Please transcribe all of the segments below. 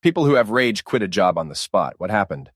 People who have rage quit a job on the spot. What happened?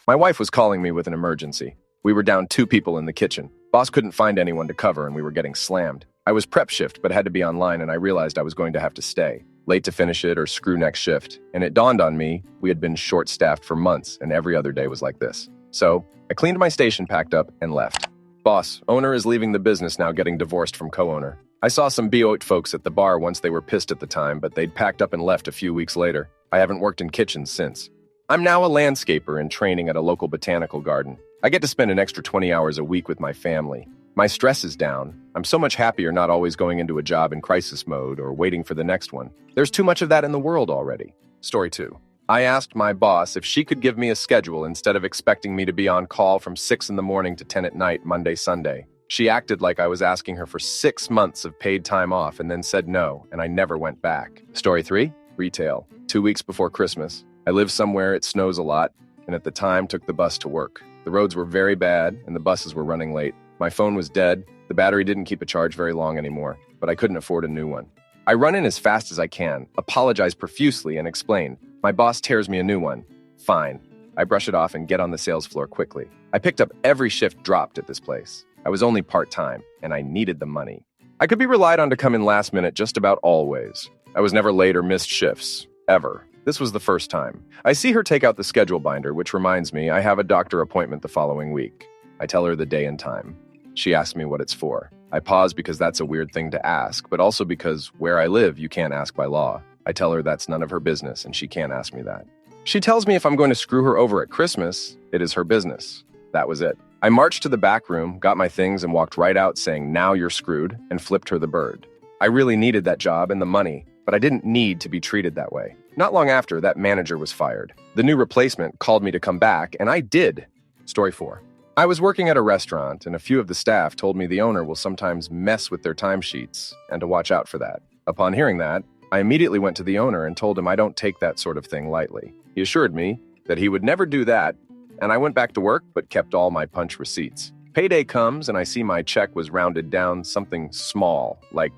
My wife was calling me with an emergency. We were down 2 people in the kitchen. Boss couldn't find anyone to cover and we were getting slammed. I was prep shift but had to be online and I realized I was going to have to stay. Late to finish it or screw next shift. And it dawned on me we had been short-staffed for months and every other day was like this. So I cleaned my station, packed up, and left. Boss, owner is leaving the business now, getting divorced from co-owner. I saw some BOT folks at the bar once. They were pissed at the time, but they'd packed up and left a few weeks later. I haven't worked in kitchens since. I'm now a landscaper in training at a local botanical garden. I get to spend an extra 20 hours a week with my family. My stress is down. I'm so much happier not always going into a job in crisis mode or waiting for the next one. There's too much of that in the world already. Story 2. I asked my boss if she could give me a schedule instead of expecting me to be on call from 6 in the morning to 10 at night, Monday, Sunday. She acted like I was asking her for 6 months of paid time off and then said no, and I never went back. Story 3. Retail. 2 weeks before Christmas. I live somewhere it snows a lot, and at the time took the bus to work. The roads were very bad, and the buses were running late. My phone was dead. The battery didn't keep a charge very long anymore, but I couldn't afford a new one. I run in as fast as I can, apologize profusely, and explain. My boss tears me a new one. Fine. I brush it off and get on the sales floor quickly. I picked up every shift dropped at this place. I was only part-time, and I needed the money. I could be relied on to come in last minute just about always. I was never late or missed shifts. Ever. This was the first time. I see her take out the schedule binder, which reminds me I have a doctor appointment the following week. I tell her the day and time. She asks me what it's for. I pause because that's a weird thing to ask, but also because where I live, you can't ask by law. I tell her that's none of her business, and she can't ask me that. She tells me if I'm going to screw her over at Christmas, it is her business. That was it. I marched to the back room, got my things, and walked right out saying, "Now you're screwed," and flipped her the bird. I really needed that job and the money, but I didn't need to be treated that way. Not long after, that manager was fired. The new replacement called me to come back, and I did. Story 4. I was working at a restaurant, and a few of the staff told me the owner will sometimes mess with their timesheets, and to watch out for that. Upon hearing that, I immediately went to the owner and told him I don't take that sort of thing lightly. He assured me that he would never do that, and I went back to work but kept all my punch receipts. Payday comes, and I see my check was rounded down something small, like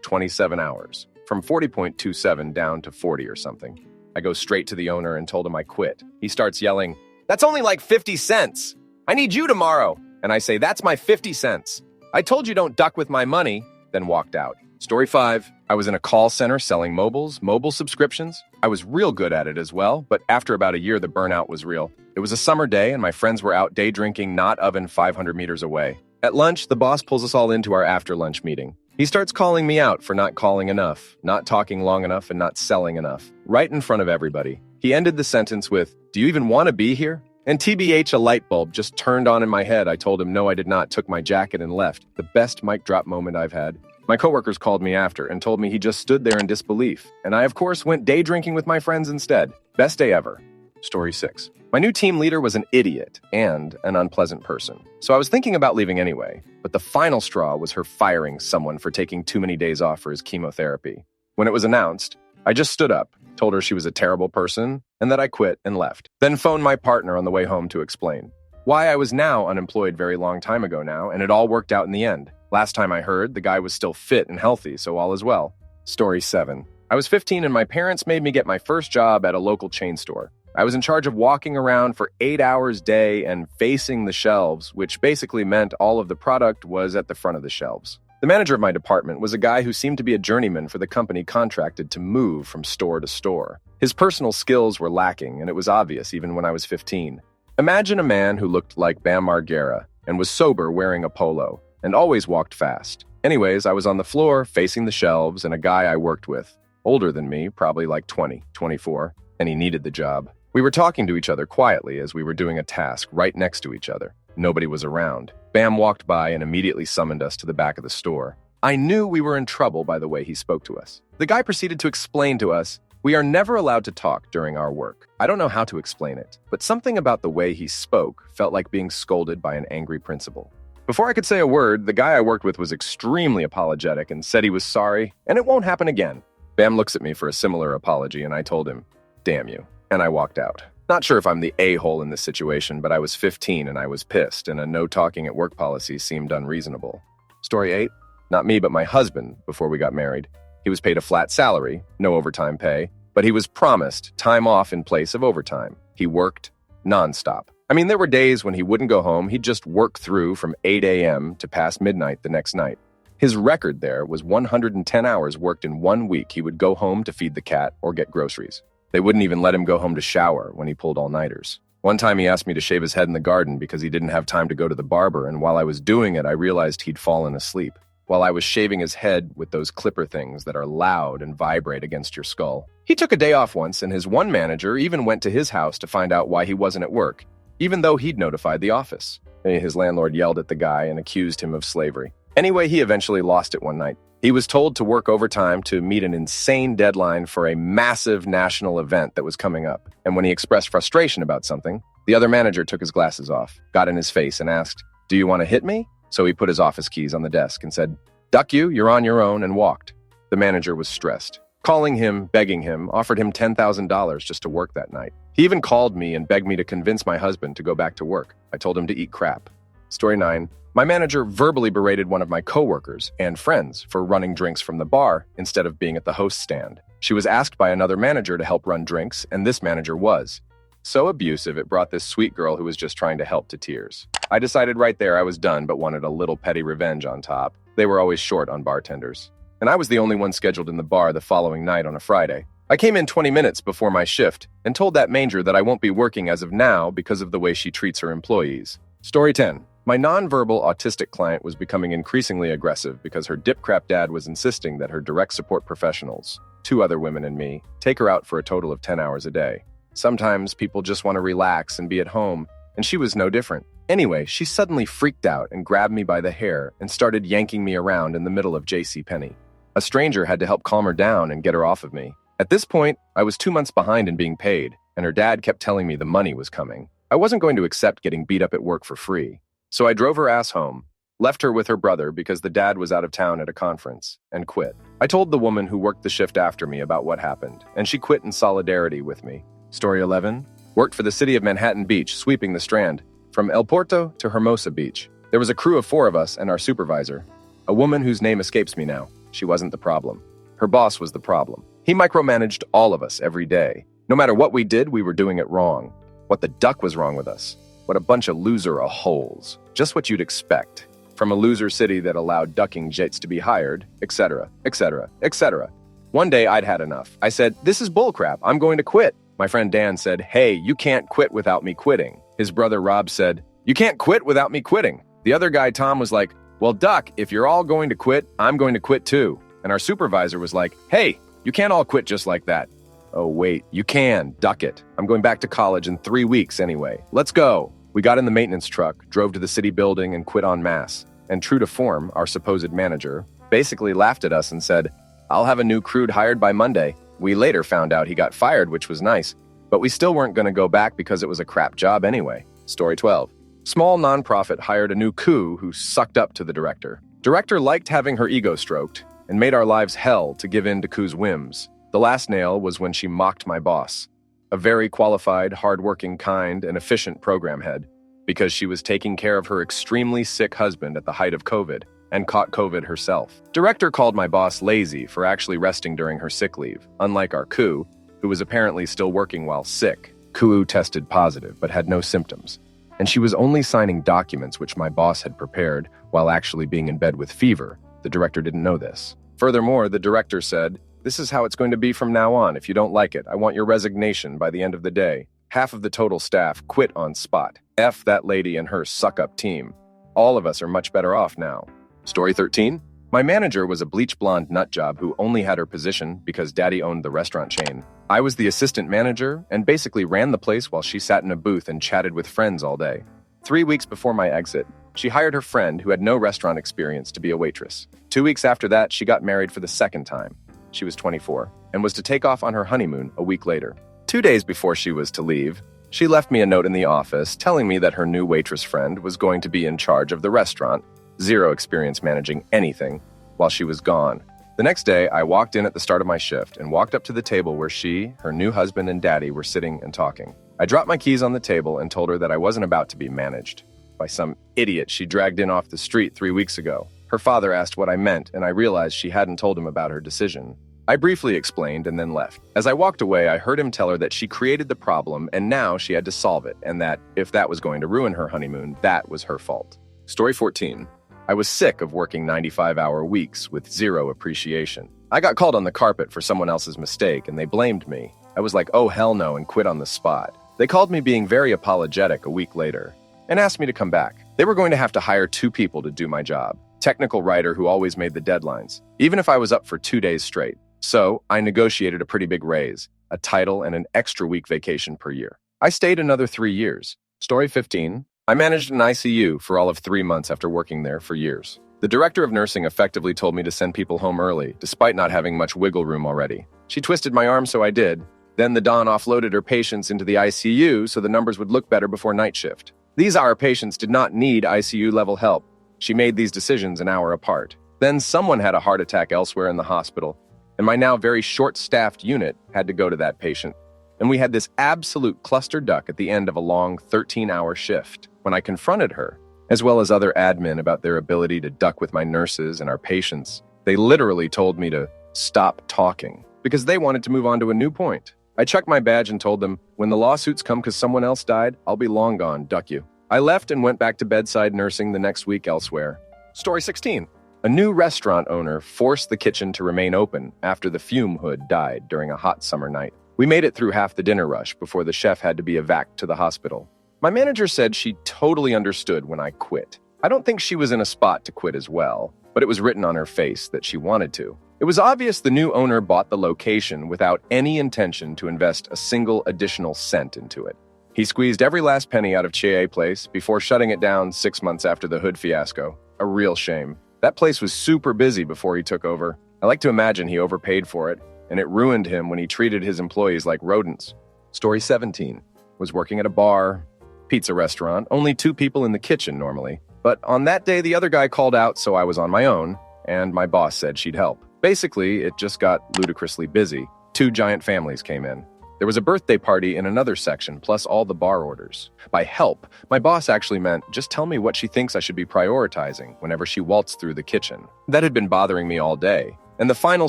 27 hours. From 40.27 down to 40 or something. I go straight to the owner and told him I quit. He starts yelling, "That's only like 50 cents. I need you tomorrow." And I say, "That's my 50 cents. I told you don't duck with my money," then walked out. Story 5. I was in a call center selling mobile subscriptions. I was real good at it as well, but after about a year, the burnout was real. It was a summer day and my friends were out day drinking, not oven 500 meters away. At lunch, the boss pulls us all into our after-lunch meeting. He starts calling me out for not calling enough, not talking long enough, and not selling enough, right in front of everybody. He ended the sentence with, "Do you even want to be here?" And TBH, a light bulb just turned on in my head. I told him no, I did not, took my jacket and left. The best mic drop moment I've had. My coworkers called me after and told me he just stood there in disbelief. And I, of course, went day drinking with my friends instead. Best day ever. Story 6. My new team leader was an idiot and an unpleasant person. So I was thinking about leaving anyway, but the final straw was her firing someone for taking too many days off for his chemotherapy. When it was announced, I just stood up, told her she was a terrible person, and that I quit and left. Then phoned my partner on the way home to explain why I was now unemployed very long time ago now, and it all worked out in the end. Last time I heard, the guy was still fit and healthy, so all is well. Story 7. I was 15 and my parents made me get my first job at a local chain store. I was in charge of walking around for 8 hours a day and facing the shelves, which basically meant all of the product was at the front of the shelves. The manager of my department was a guy who seemed to be a journeyman for the company contracted to move from store to store. His personal skills were lacking, and it was obvious even when I was 15. Imagine a man who looked like Bam Margera and was sober wearing a polo, and always walked fast. Anyways, I was on the floor, facing the shelves, and a guy I worked with, older than me, probably like 20, 24, and he needed the job. We were talking to each other quietly as we were doing a task right next to each other. Nobody was around. Bam walked by and immediately summoned us to the back of the store. I knew we were in trouble by the way he spoke to us. The guy proceeded to explain to us, "We are never allowed to talk during our work." I don't know how to explain it, but something about the way he spoke felt like being scolded by an angry principal. Before I could say a word, the guy I worked with was extremely apologetic and said he was sorry, and it won't happen again. Bam looks at me for a similar apology, and I told him, "Damn you," and I walked out. Not sure if I'm the a-hole in this situation, but I was 15 and I was pissed, and a no-talking at work policy seemed unreasonable. Story 8. Not me, but my husband, before we got married. He was paid a flat salary, no overtime pay, but he was promised time off in place of overtime. He worked nonstop. I mean, there were days when he wouldn't go home. He'd just work through from 8 a.m. to past midnight the next night. His record there was 110 hours worked in 1 week. He would go home to feed the cat or get groceries. They wouldn't even let him go home to shower when he pulled all-nighters. One time he asked me to shave his head in the garden because he didn't have time to go to the barber, and while I was doing it, I realized he'd fallen asleep. While I was shaving his head with those clipper things that are loud and vibrate against your skull. He took a day off once, and his one manager even went to his house to find out why he wasn't at work, even though he'd notified the office. His landlord yelled at the guy and accused him of slavery. Anyway, he eventually lost it one night. He was told to work overtime to meet an insane deadline for a massive national event that was coming up. And when he expressed frustration about something, the other manager took his glasses off, got in his face, and asked, "Do you want to hit me?" So he put his office keys on the desk and said, "Duck you, you're on your own," and walked. The manager was stressed. Calling him, begging him, offered him $10,000 just to work that night. He even called me and begged me to convince my husband to go back to work. I told him to eat crap. Story 9. My manager verbally berated one of my coworkers and friends for running drinks from the bar instead of being at the host stand. She was asked by another manager to help run drinks, and this manager was. So abusive, it brought this sweet girl who was just trying to help to tears. I decided right there I was done, but wanted a little petty revenge on top. They were always short on bartenders. And I was the only one scheduled in the bar the following night on a Friday. I came in 20 minutes before my shift and told that manger that I won't be working as of now because of the way she treats her employees. Story 10. My nonverbal autistic client was becoming increasingly aggressive because her dip-crap dad was insisting that her direct support professionals, 2 other women and me, take her out for a total of 10 hours a day. Sometimes people just want to relax and be at home, and she was no different. Anyway, she suddenly freaked out and grabbed me by the hair and started yanking me around in the middle of JCPenney. A stranger had to help calm her down and get her off of me. At this point, I was 2 months behind in being paid, and her dad kept telling me the money was coming. I wasn't going to accept getting beat up at work for free. So I drove her ass home, left her with her brother because the dad was out of town at a conference, and quit. I told the woman who worked the shift after me about what happened, and she quit in solidarity with me. Story 11. Worked for the city of Manhattan Beach, sweeping the Strand, from El Porto to Hermosa Beach. There was a crew of 4 of us and our supervisor, a woman whose name escapes me now. She wasn't the problem. Her boss was the problem. He micromanaged all of us every day. No matter what we did, we were doing it wrong. What the duck was wrong with us? What a bunch of loser-a-holes. Just what you'd expect from a loser city that allowed ducking jets to be hired, etc., etc., etc. One day I'd had enough. I said, "This is bullcrap. I'm going to quit." My friend Dan said, "Hey, you can't quit without me quitting." His brother Rob said, "You can't quit without me quitting." The other guy, Tom, was like, "Well, Duck, if you're all going to quit, I'm going to quit too." And our supervisor was like, "Hey, you can't all quit just like that." "Oh, wait, you can. Duck it. I'm going back to college in 3 weeks anyway. Let's go." We got in the maintenance truck, drove to the city building, and quit en masse. And true to form, our supposed manager basically laughed at us and said, "I'll have a new crew hired by Monday." We later found out he got fired, which was nice, but we still weren't going to go back because it was a crap job anyway. Story 12. Small nonprofit hired a new coup who sucked up to the director. Director liked having her ego stroked and made our lives hell to give in to coup's whims. The last nail was when she mocked my boss, a very qualified, hardworking, kind, and efficient program head, because she was taking care of her extremely sick husband at the height of COVID and caught COVID herself. Director called my boss lazy for actually resting during her sick leave, unlike our coup, who was apparently still working while sick. Coup tested positive but had no symptoms, and she was only signing documents which my boss had prepared while actually being in bed with fever. The director didn't know this. Furthermore, the director said, "This is how it's going to be from now on. If you don't like it, I want your resignation by the end of the day." Half of the total staff quit on spot. F that lady and her suck-up team. All of us are much better off now. Story 13. My manager was a bleach blonde nutjob who only had her position because daddy owned the restaurant chain. I was the assistant manager and basically ran the place while she sat in a booth and chatted with friends all day. 3 weeks before my exit, she hired her friend who had no restaurant experience to be a waitress. 2 weeks after that, she got married for the second time. She was 24 and was to take off on her honeymoon a week later. 2 days before she was to leave, she left me a note in the office telling me that her new waitress friend was going to be in charge of the restaurant, zero experience managing anything, while she was gone. The next day, I walked in at the start of my shift and walked up to the table where she, her new husband, and daddy were sitting and talking. I dropped my keys on the table and told her that I wasn't about to be managed by some idiot she dragged in off the street 3 weeks ago. Her father asked what I meant, and I realized she hadn't told him about her decision. I briefly explained and then left. As I walked away, I heard him tell her that she created the problem and now she had to solve it, and that if that was going to ruin her honeymoon, that was her fault. Story 14. I was sick of working 95-hour weeks with zero appreciation. I got called on the carpet for someone else's mistake and they blamed me. I was like, oh hell no, and quit on the spot. They called me being very apologetic a week later and asked me to come back. They were going to have to hire 2 people to do my job. Technical writer who always made the deadlines, even if I was up for 2 days straight. So I negotiated a pretty big raise, a title, and an extra week vacation per year. I stayed another 3 years. Story 15. I managed an ICU for all of 3 months after working there for years. The director of nursing effectively told me to send people home early, despite not having much wiggle room already. She twisted my arm, so I did. Then the Dawn offloaded her patients into the ICU so the numbers would look better before night shift. These our patients did not need ICU-level help. She made these decisions an hour apart. Then someone had a heart attack elsewhere in the hospital, and my now very short-staffed unit had to go to that patient. And we had this absolute cluster duck at the end of a long 13-hour shift. When I confronted her, as well as other admin, about their ability to duck with my nurses and our patients, they literally told me to stop talking because they wanted to move on to a new point. I checked my badge and told them, when the lawsuits come because someone else died, I'll be long gone, duck you. I left and went back to bedside nursing the next week elsewhere. Story 16. A new restaurant owner forced the kitchen to remain open after the fume hood died during a hot summer night. We made it through half the dinner rush before the chef had to be evac'd to the hospital. My manager said she totally understood when I quit. I don't think she was in a spot to quit as well, but it was written on her face that she wanted to. It was obvious the new owner bought the location without any intention to invest a single additional cent into it. He squeezed every last penny out of Chie Place before shutting it down 6 months after the hood fiasco. A real shame. That place was super busy before he took over. I like to imagine he overpaid for it, and it ruined him when he treated his employees like rodents. Story 17. Was working at a bar, pizza restaurant, only 2 people in the kitchen normally. But on that day, the other guy called out, so I was on my own, and my boss said she'd help. Basically, it just got ludicrously busy. 2 giant families came in. There was a birthday party in another section, plus all the bar orders. By help, my boss actually meant just tell me what she thinks I should be prioritizing whenever she waltzed through the kitchen. That had been bothering me all day. And the final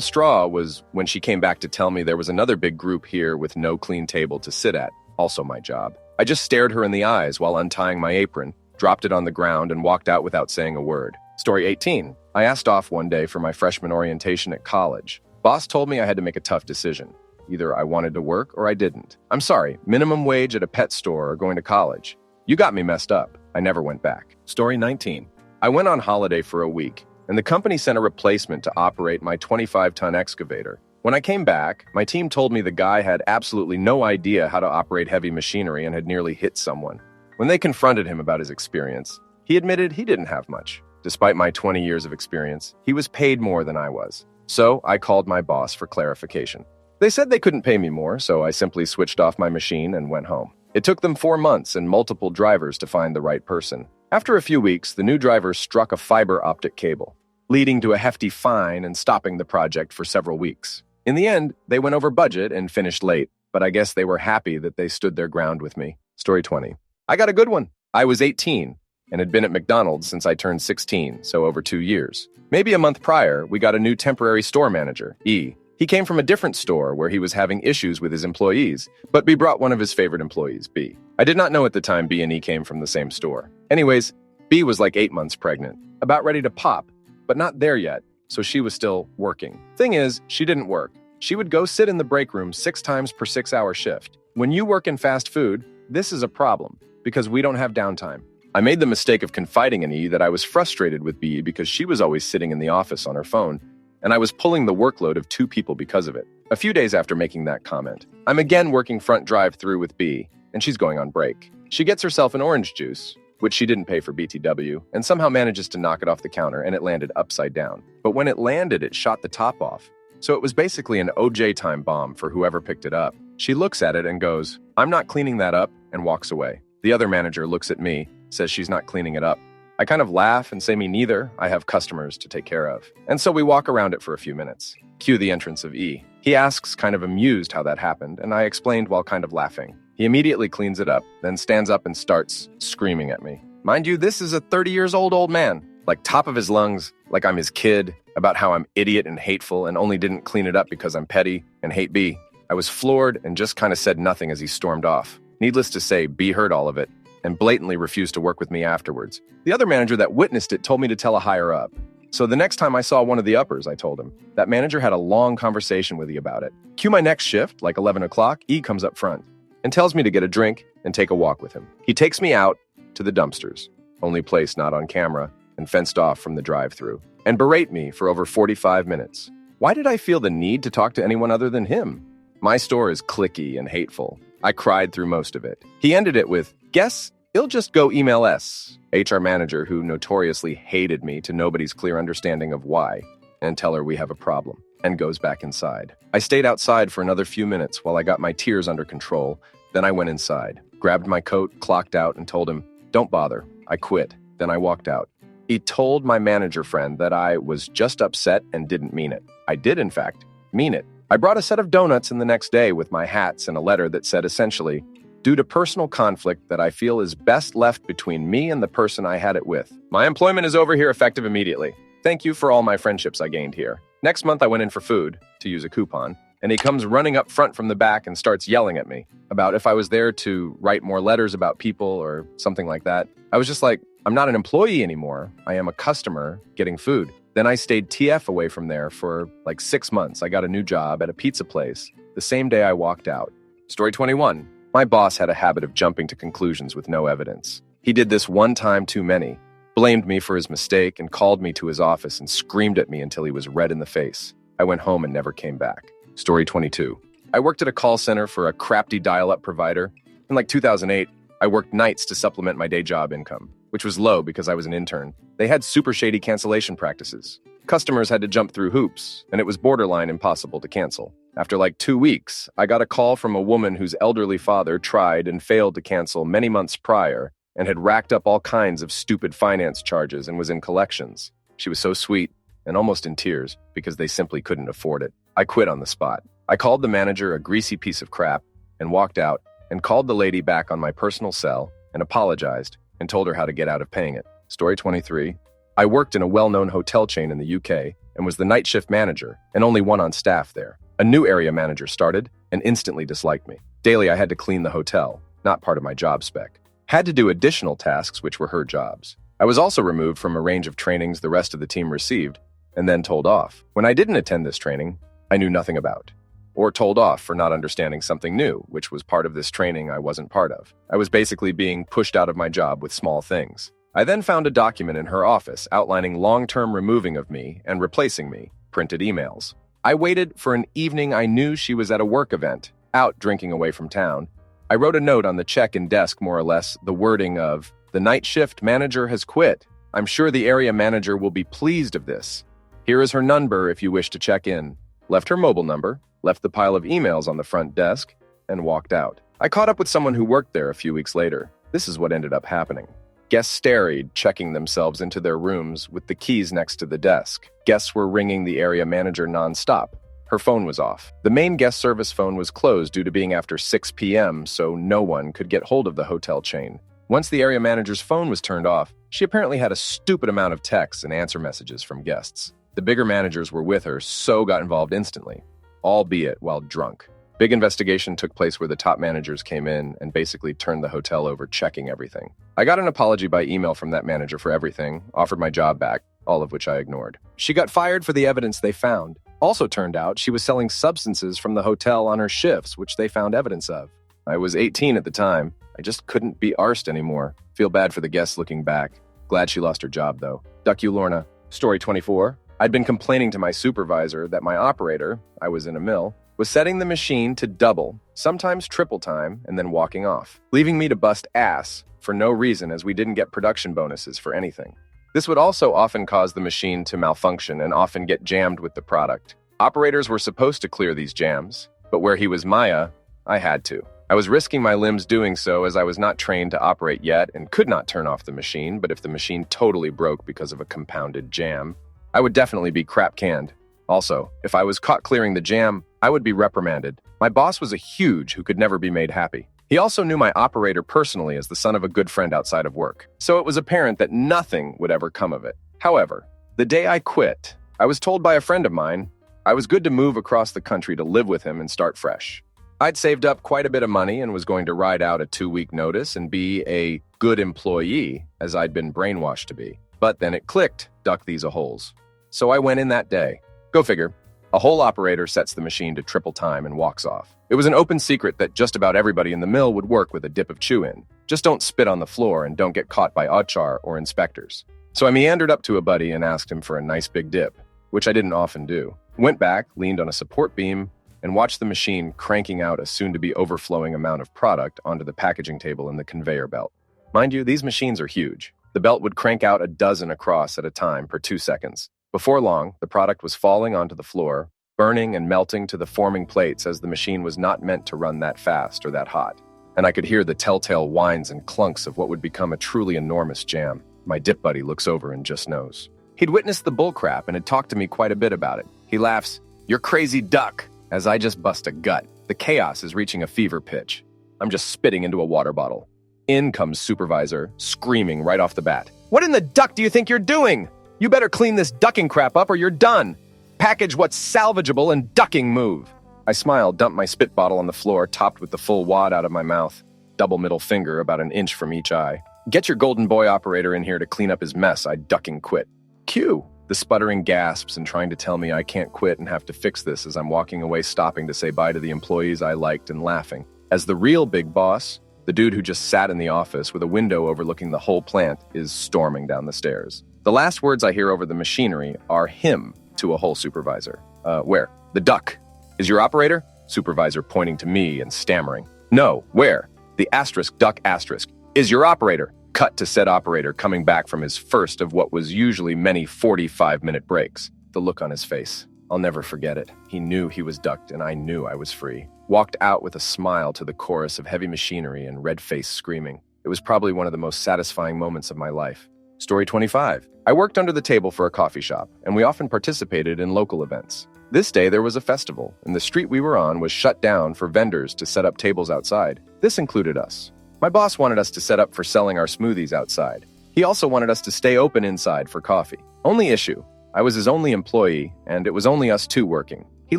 straw was when she came back to tell me there was another big group here with no clean table to sit at, also my job. I just stared her in the eyes while untying my apron, dropped it on the ground, and walked out without saying a word. Story 18. I asked off one day for my freshman orientation at college. Boss told me I had to make a tough decision. Either I wanted to work or I didn't. I'm sorry, minimum wage at a pet store or going to college. You got me messed up. I never went back. Story 19. I went on holiday for a week, and the company sent a replacement to operate my 25-ton excavator. When I came back, my team told me the guy had absolutely no idea how to operate heavy machinery and had nearly hit someone. When they confronted him about his experience, he admitted he didn't have much. Despite my 20 years of experience, he was paid more than I was. So I called my boss for clarification. They said they couldn't pay me more, so I simply switched off my machine and went home. It took them 4 months and multiple drivers to find the right person. After a few weeks, the new driver struck a fiber optic cable, leading to a hefty fine and stopping the project for several weeks. In the end, they went over budget and finished late, but I guess they were happy that they stood their ground with me. Story 20. I got a good one. I was 18 and had been at McDonald's since I turned 16, so over 2 years. Maybe a month prior, we got a new temporary store manager, E. He came from a different store where he was having issues with his employees, but B brought one of his favorite employees, B. I did not know at the time B and E came from the same store. Anyways, B was like 8 months pregnant, about ready to pop, but not there yet, so she was still working. Thing is, she didn't work. She would go sit in the break room 6 times per 6-hour shift. When you work in fast food, this is a problem, because we don't have downtime. I made the mistake of confiding in E that I was frustrated with B because she was always sitting in the office on her phone, and I was pulling the workload of 2 people because of it. A few days after making that comment, I'm again working front drive-through with B, and she's going on break. She gets herself an orange juice, which she didn't pay for BTW, and somehow manages to knock it off the counter, and it landed upside down. But when it landed, it shot the top off. So it was basically an OJ time bomb for whoever picked it up. She looks at it and goes, "I'm not cleaning that up," and walks away. The other manager looks at me, says she's not cleaning it up. I kind of laugh and say me neither, I have customers to take care of. And so we walk around it for a few minutes. Cue the entrance of E. He asks, kind of amused how that happened, and I explained while kind of laughing. He immediately cleans it up, then stands up and starts screaming at me. Mind you, this is a 30 years old man. like top of his lungs, like I'm his kid, about how I'm idiot and hateful and only didn't clean it up because I'm petty and hate B. I was floored and just kind of said nothing as he stormed off. Needless to say, B heard all of it and blatantly refused to work with me afterwards. The other manager that witnessed it told me to tell a higher up. So the next time I saw one of the uppers, I told him, that manager had a long conversation with you about it. Cue my next shift, like 11 o'clock, E comes up front and tells me to get a drink and take a walk with him. He takes me out to the dumpsters, only place not on camera and fenced off from the drive-thru, and berate me for over 45 minutes. Why did I feel the need to talk to anyone other than him? My store is cliquey and hateful. I cried through most of it. He ended it with, "Guess he'll just go email S," HR manager who notoriously hated me to nobody's clear understanding of why, and tell her we have a problem, and goes back inside. I stayed outside for another few minutes while I got my tears under control. Then I went inside, grabbed my coat, clocked out, and told him, "Don't bother. I quit." Then I walked out. He told my manager friend that I was just upset and didn't mean it. I did, in fact, mean it. I brought a set of donuts in the next day with my hats and a letter that said essentially, "Due to personal conflict that I feel is best left between me and the person I had it with. My employment is over here effective immediately. Thank you for all my friendships I gained here." Next month, I went in for food, to use a coupon, and he comes running up front from the back and starts yelling at me about if I was there to write more letters about people or something like that. I was just like, I'm not an employee anymore. I am a customer getting food. Then I stayed TF away from there for like 6 months. I got a new job at a pizza place the same day I walked out. Story 21. My boss had a habit of jumping to conclusions with no evidence. He did this one time too many, blamed me for his mistake, and called me to his office and screamed at me until he was red in the face. I went home and never came back. Story 22. I worked at a call center for a crafty dial-up provider. In like 2008, I worked nights to supplement my day job income, which was low because I was an intern. They had super shady cancellation practices. Customers had to jump through hoops, and it was borderline impossible to cancel. After like 2 weeks, I got a call from a woman whose elderly father tried and failed to cancel many months prior and had racked up all kinds of stupid finance charges and was in collections. She was so sweet and almost in tears because they simply couldn't afford it. I quit on the spot. I called the manager a greasy piece of crap and walked out and called the lady back on my personal cell and apologized and told her how to get out of paying it. Story 23. I worked in a well-known hotel chain in the UK and was the night shift manager and only one on staff there. A new area manager started and instantly disliked me. Daily, I had to clean the hotel, not part of my job spec. Had to do additional tasks, which were her jobs. I was also removed from a range of trainings the rest of the team received and then told off. When I didn't attend this training, I knew nothing about, or told off for not understanding something new, which was part of this training I wasn't part of. I was basically being pushed out of my job with small things. I then found a document in her office outlining long-term removing of me and replacing me, printed emails. I waited for an evening I knew she was at a work event, out drinking away from town. I wrote a note on the check-in desk, more or less, the wording of, "The night shift manager has quit. I'm sure the area manager will be pleased of this. Here is her number if you wish to check in." Left her mobile number, left the pile of emails on the front desk, and walked out. I caught up with someone who worked there a few weeks later. This is what ended up happening. Guests starried, checking themselves into their rooms with the keys next to the desk. Guests were ringing the area manager nonstop. Her phone was off. The main guest service phone was closed due to being after 6 p.m., so no one could get hold of the hotel chain. Once the area manager's phone was turned off, she apparently had a stupid amount of texts and answer messages from guests. The bigger managers were with her, so got involved instantly, albeit while drunk. Big investigation took place where the top managers came in and basically turned the hotel over, checking everything. I got an apology by email from that manager for everything, offered my job back, all of which I ignored. She got fired for the evidence they found. Also turned out she was selling substances from the hotel on her shifts, which they found evidence of. I was 18 at the time. I just couldn't be arsed anymore. Feel bad for the guests looking back. Glad she lost her job, though. Duck you, Lorna. Story 24. I'd been complaining to my supervisor that my operator, I was in a mill, was setting the machine to double, sometimes triple time, and then walking off, leaving me to bust ass for no reason as we didn't get production bonuses for anything. This would also often cause the machine to malfunction and often get jammed with the product. Operators were supposed to clear these jams, but where he was Maya, I had to. I was risking my limbs doing so as I was not trained to operate yet and could not turn off the machine, but if the machine totally broke because of a compounded jam, I would definitely be crap-canned. Also, if I was caught clearing the jam, I would be reprimanded. My boss was a huge who could never be made happy. He also knew my operator personally as the son of a good friend outside of work, so it was apparent that nothing would ever come of it. However, the day I quit, I was told by a friend of mine I was good to move across the country to live with him and start fresh. I'd saved up quite a bit of money and was going to ride out a 2-week notice and be a good employee, as I'd been brainwashed to be. But then it clicked, duck these a-holes. So I went in that day. Go figure. A whole operator sets the machine to triple time and walks off. It was an open secret that just about everybody in the mill would work with a dip of chew-in. Just don't spit on the floor and don't get caught by HR or inspectors. So I meandered up to a buddy and asked him for a nice big dip, which I didn't often do. Went back, leaned on a support beam, and watched the machine cranking out a soon-to-be overflowing amount of product onto the packaging table in the conveyor belt. Mind you, these machines are huge. The belt would crank out a dozen across at a time per 2 seconds. Before long, the product was falling onto the floor, burning and melting to the forming plates as the machine was not meant to run that fast or that hot. And I could hear the telltale whines and clunks of what would become a truly enormous jam. My dip buddy looks over and just knows. He'd witnessed the bullcrap and had talked to me quite a bit about it. He laughs, "You're crazy duck," as I just bust a gut. The chaos is reaching a fever pitch. I'm just spitting into a water bottle. In comes supervisor, screaming right off the bat. "What in the duck do you think you're doing? You better clean this ducking crap up or you're done. Package what's salvageable and ducking move." I smiled, dumped my spit bottle on the floor, topped with the full wad out of my mouth. Double middle finger about an inch from each eye. "Get your golden boy operator in here to clean up his mess. I ducking quit." Cue the sputtering gasps and trying to tell me I can't quit and have to fix this as I'm walking away, stopping to say bye to the employees I liked and laughing. As the real big boss, the dude who just sat in the office with a window overlooking the whole plant, is storming down the stairs. The last words I hear over the machinery are him to a whole supervisor. Where? The duck. Is your operator? Supervisor pointing to me and stammering. No, where? The asterisk duck asterisk. Is your operator? Cut to said operator coming back from his first of what was usually many 45-minute breaks. The look on his face. I'll never forget it. He knew he was ducked and I knew I was free. Walked out with a smile to the chorus of heavy machinery and red-faced screaming. It was probably one of the most satisfying moments of my life. Story 25. I worked under the table for a coffee shop, and we often participated in local events. This day there was a festival, and the street we were on was shut down for vendors to set up tables outside. This included us. My boss wanted us to set up for selling our smoothies outside. He also wanted us to stay open inside for coffee. Only issue, I was his only employee, and it was only us two working. He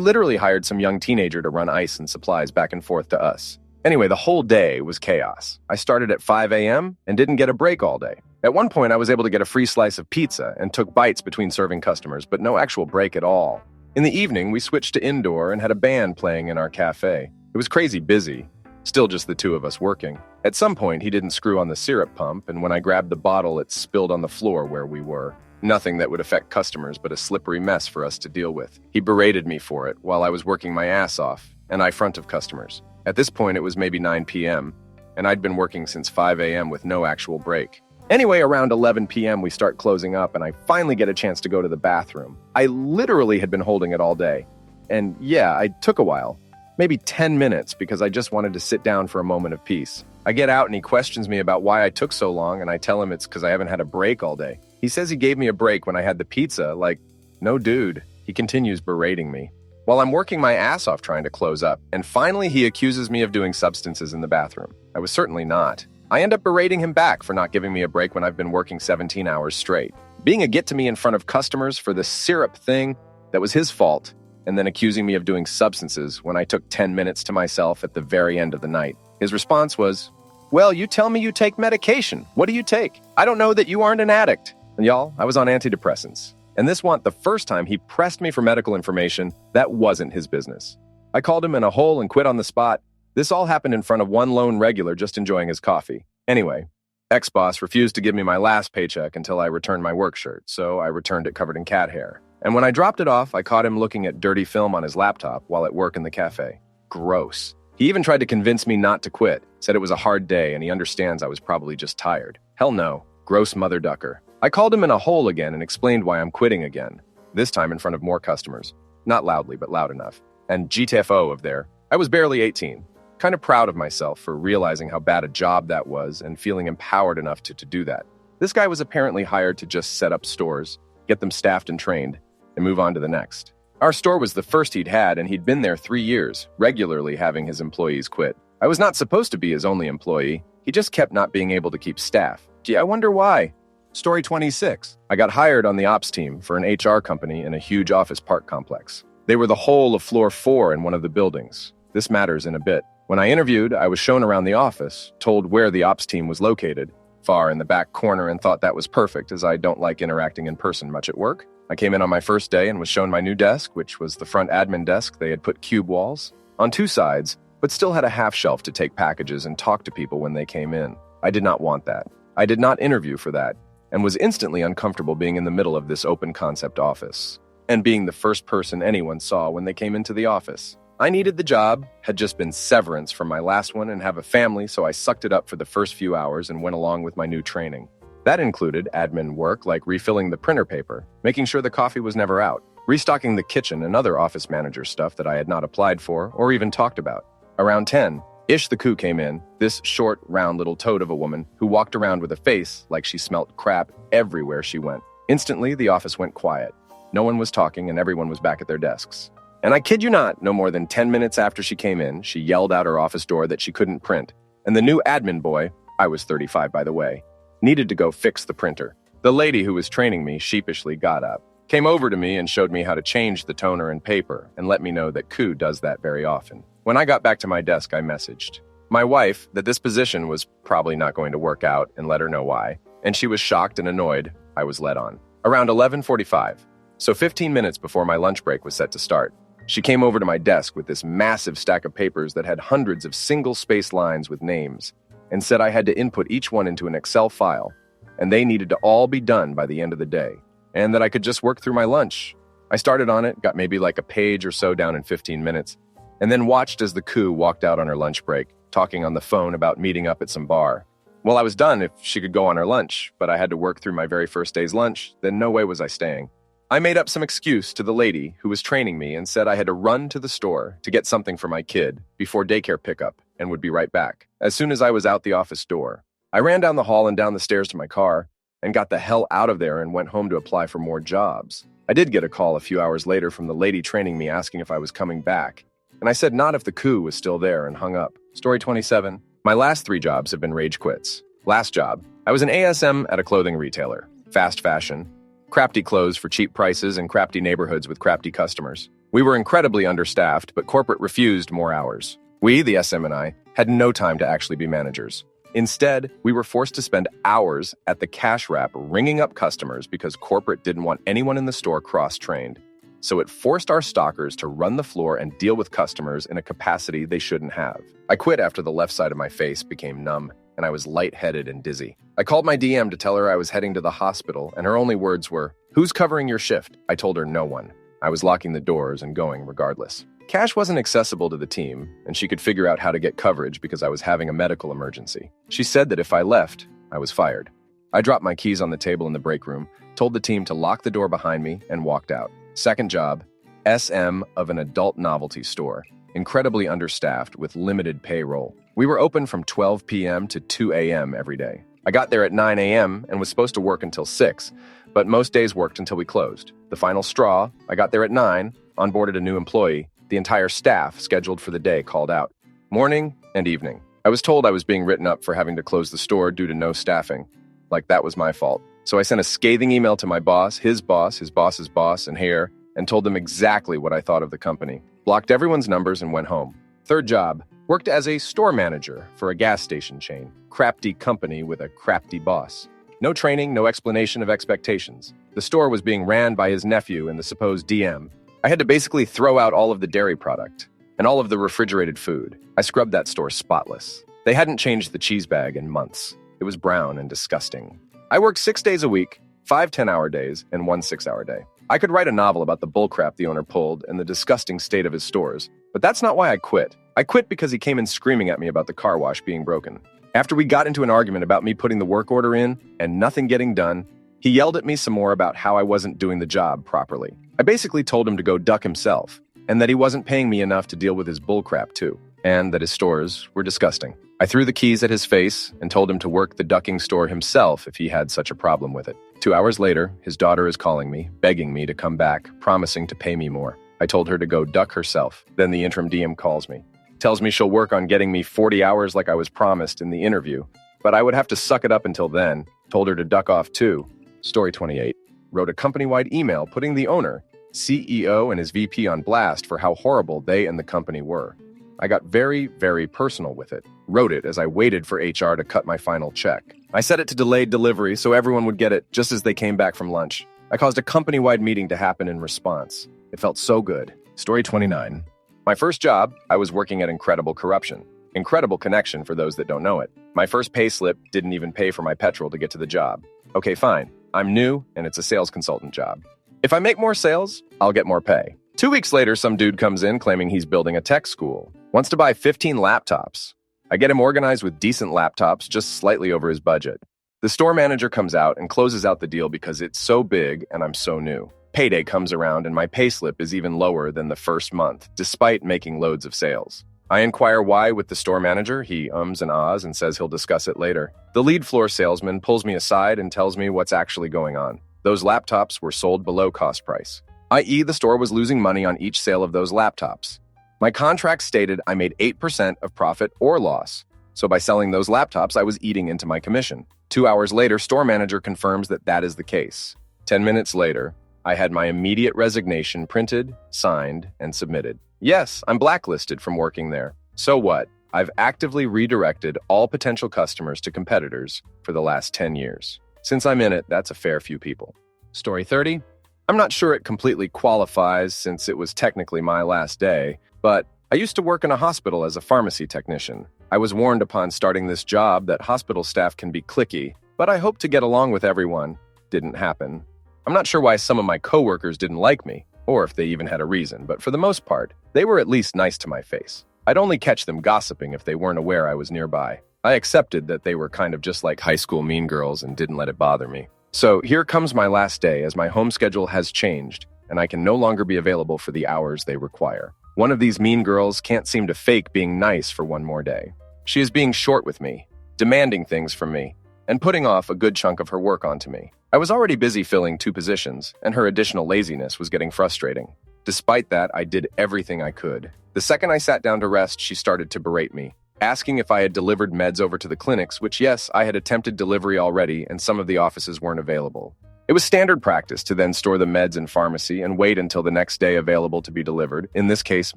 literally hired some young teenager to run ice and supplies back and forth to us. Anyway, the whole day was chaos. I started at 5 a.m. and didn't get a break all day. At one point, I was able to get a free slice of pizza and took bites between serving customers, but no actual break at all. In the evening, we switched to indoor and had a band playing in our cafe. It was crazy busy. Still just the two of us working. At some point, he didn't screw on the syrup pump, and when I grabbed the bottle, it spilled on the floor where we were. Nothing that would affect customers, but a slippery mess for us to deal with. He berated me for it while I was working my ass off, and I front of customers. At this point, it was maybe 9 p.m., and I'd been working since 5 a.m. with no actual break. Anyway, around 11 p.m., we start closing up, and I finally get a chance to go to the bathroom. I literally had been holding it all day. And yeah, it took a while. Maybe 10 minutes, because I just wanted to sit down for a moment of peace. I get out and he questions me about why I took so long, and I tell him it's because I haven't had a break all day. He says he gave me a break when I had the pizza, like, no dude. He continues berating me while I'm working my ass off trying to close up, and finally he accuses me of doing substances in the bathroom. I was certainly not. I end up berating him back for not giving me a break when I've been working 17 hours straight. Being a get-to-me in front of customers for the syrup thing, that was his fault, and then accusing me of doing substances when I took 10 minutes to myself at the very end of the night. His response was, "Well, you tell me you take medication. What do you take? I don't know that you aren't an addict." And y'all, I was on antidepressants. And this the first time he pressed me for medical information, that wasn't his business. I called him in a hole and quit on the spot. This all happened in front of one lone regular just enjoying his coffee. Anyway, ex-boss refused to give me my last paycheck until I returned my work shirt, so I returned it covered in cat hair. And when I dropped it off, I caught him looking at dirty film on his laptop while at work in the cafe. Gross. He even tried to convince me not to quit, said it was a hard day and he understands I was probably just tired. Hell no. Gross mother ducker. I called him in a hole again and explained why I'm quitting again, this time in front of more customers. Not loudly, but loud enough. And GTFO of there. I was barely 18. Kind of proud of myself for realizing how bad a job that was and feeling empowered enough to do that. This guy was apparently hired to just set up stores, get them staffed and trained, and move on to the next. Our store was the first he'd had, and he'd been there 3 years, regularly having his employees quit. I was not supposed to be his only employee. He just kept not being able to keep staff. Gee, I wonder why. Story 26. I got hired on the ops team for an HR company in a huge office park complex. They were the whole of floor 4 in one of the buildings. This matters in a bit. When I interviewed, I was shown around the office, told where the ops team was located, far in the back corner, and thought that was perfect as I don't like interacting in person much at work. I came in on my first day and was shown my new desk, which was the front admin desk. They had put cube walls on 2 sides, but still had a half shelf to take packages and talk to people when they came in. I did not want that. I did not interview for that, and was instantly uncomfortable being in the middle of this open concept office, and being the first person anyone saw when they came into the office. I needed the job, had just been severance from my last one, and have a family, so I sucked it up for the first few hours and went along with my new training. That included admin work like refilling the printer paper, making sure the coffee was never out, restocking the kitchen and other office manager stuff that I had not applied for or even talked about. Around 10-ish, the coup came in, this short, round little toad of a woman who walked around with a face like she smelt crap everywhere she went. Instantly, the office went quiet. No one was talking and everyone was back at their desks. And I kid you not, no more than 10 minutes after she came in, she yelled out her office door that she couldn't print. And the new admin boy, I was 35 by the way, needed to go fix the printer. The lady who was training me sheepishly got up, came over to me and showed me how to change the toner and paper and let me know that Ku does that very often. When I got back to my desk, I messaged my wife that this position was probably not going to work out and let her know why, and she was shocked and annoyed I was let on. Around 11:45, so 15 minutes before my lunch break was set to start, she came over to my desk with this massive stack of papers that had hundreds of single-spaced lines with names and said I had to input each one into an Excel file, and they needed to all be done by the end of the day, and that I could just work through my lunch. I started on it, got maybe like a page or so down in 15 minutes, and then watched as the coup walked out on her lunch break, talking on the phone about meeting up at some bar. Well, I was done if she could go on her lunch, but I had to work through my very first day's lunch, then no way was I staying. I made up some excuse to the lady who was training me and said I had to run to the store to get something for my kid before daycare pickup and would be right back. As soon as I was out the office door, I ran down the hall and down the stairs to my car and got the hell out of there and went home to apply for more jobs. I did get a call a few hours later from the lady training me asking if I was coming back, and I said not if the coup was still there and hung up. Story 27. My last 3 jobs have been rage quits. Last job, I was an ASM at a clothing retailer. Fast fashion, crafty clothes for cheap prices, and crafty neighborhoods with crafty customers. We were incredibly understaffed, but corporate refused more hours. We, the SM and I, had no time to actually be managers. Instead, we were forced to spend hours at the cash wrap ringing up customers because corporate didn't want anyone in the store cross-trained. So it forced our stockers to run the floor and deal with customers in a capacity they shouldn't have. I quit after the left side of my face became numb, and I was lightheaded and dizzy. I called my DM to tell her I was heading to the hospital, and her only words were, "Who's covering your shift?" I told her no one. I was locking the doors and going regardless. Cash wasn't accessible to the team, and she could figure out how to get coverage because I was having a medical emergency. She said that if I left, I was fired. I dropped my keys on the table in the break room, told the team to lock the door behind me, and walked out. Second job, SM of an adult novelty store. Incredibly understaffed with limited payroll. We were open from 12 p.m. to 2 a.m. every day. I got there at 9 a.m. and was supposed to work until 6, but most days worked until we closed. The final straw, I got there at 9, onboarded a new employee. The entire staff scheduled for the day called out. Morning and evening. I was told I was being written up for having to close the store due to no staffing. Like that was my fault. So I sent a scathing email to my boss, his boss's boss, and hair, and told them exactly what I thought of the company. Blocked everyone's numbers and went home. Third job, worked as a store manager for a gas station chain. Crafty company with a crafty boss. No training, no explanation of expectations. The store was being ran by his nephew and the supposed DM. I had to basically throw out all of the dairy product and all of the refrigerated food. I scrubbed that store spotless. They hadn't changed the cheese bag in months. It was brown and disgusting. I worked 6 days a week, 5 10-hour days, and 1 6-hour day. I could write a novel about the bullcrap the owner pulled and the disgusting state of his stores, but that's not why I quit. I quit because he came in screaming at me about the car wash being broken. After we got into an argument about me putting the work order in and nothing getting done, he yelled at me some more about how I wasn't doing the job properly. I basically told him to go duck himself, and that he wasn't paying me enough to deal with his bullcrap too, and that his stores were disgusting. I threw the keys at his face and told him to work the ducking store himself if he had such a problem with it. 2 hours later, his daughter is calling me, begging me to come back, promising to pay me more. I told her to go duck herself. Then the interim DM calls me. Tells me she'll work on getting me 40 hours like I was promised in the interview, but I would have to suck it up until then, Told her to duck off too. Story 28. Wrote a company-wide email putting the owner, CEO, and his VP on blast for how horrible they and the company were. I got very, very personal with it. Wrote it as I waited for HR to cut my final check. I set it to delayed delivery so everyone would get it just as they came back from lunch. I caused a company-wide meeting to happen in response. It felt so good. Story 29. My first job, I was working at Incredible Corruption. Incredible connection for those that don't know it. My first pay slip didn't even pay for my petrol to get to the job. Okay, fine. I'm new, and it's a sales consultant job. If I make more sales, I'll get more pay. 2 weeks later, some dude comes in claiming he's building a tech school. Wants to buy 15 laptops. I get him organized with decent laptops, just slightly over his budget. The store manager comes out and closes out the deal because it's so big and I'm so new. Payday comes around and my pay slip is even lower than the first month, despite making loads of sales. I inquire why with the store manager. He ums and ahs and says he'll discuss it later. The lead floor salesman pulls me aside and tells me what's actually going on. Those laptops were sold below cost price, i.e. the store was losing money on each sale of those laptops. My contract stated I made 8% of profit or loss, so by selling those laptops, I was eating into my commission. 2 hours later, store manager confirms that that is the case. 10 minutes later, I had my immediate resignation printed, signed, and submitted. Yes, I'm blacklisted from working there. So what? I've actively redirected all potential customers to competitors for the last 10 years. Since I'm in it, that's a fair few people. Story 30. I'm not sure it completely qualifies since it was technically my last day, but I used to work in a hospital as a pharmacy technician. I was warned upon starting this job that hospital staff can be cliquey, but I hoped to get along with everyone. Didn't happen. I'm not sure why some of my coworkers didn't like me, or if they even had a reason, but for the most part, they were at least nice to my face. I'd only catch them gossiping if they weren't aware I was nearby. I accepted that they were kind of just like high school mean girls and didn't let it bother me. So here comes my last day as my home schedule has changed, and I can no longer be available for the hours they require. One of these mean girls can't seem to fake being nice for one more day. She is being short with me, demanding things from me, and putting off a good chunk of her work onto me. I was already busy filling 2 positions, and her additional laziness was getting frustrating. Despite that, I did everything I could. The second I sat down to rest, she started to berate me, asking if I had delivered meds over to the clinics, which yes, I had attempted delivery already, and some of the offices weren't available. It was standard practice to then store the meds in pharmacy and wait until the next day available to be delivered, in this case,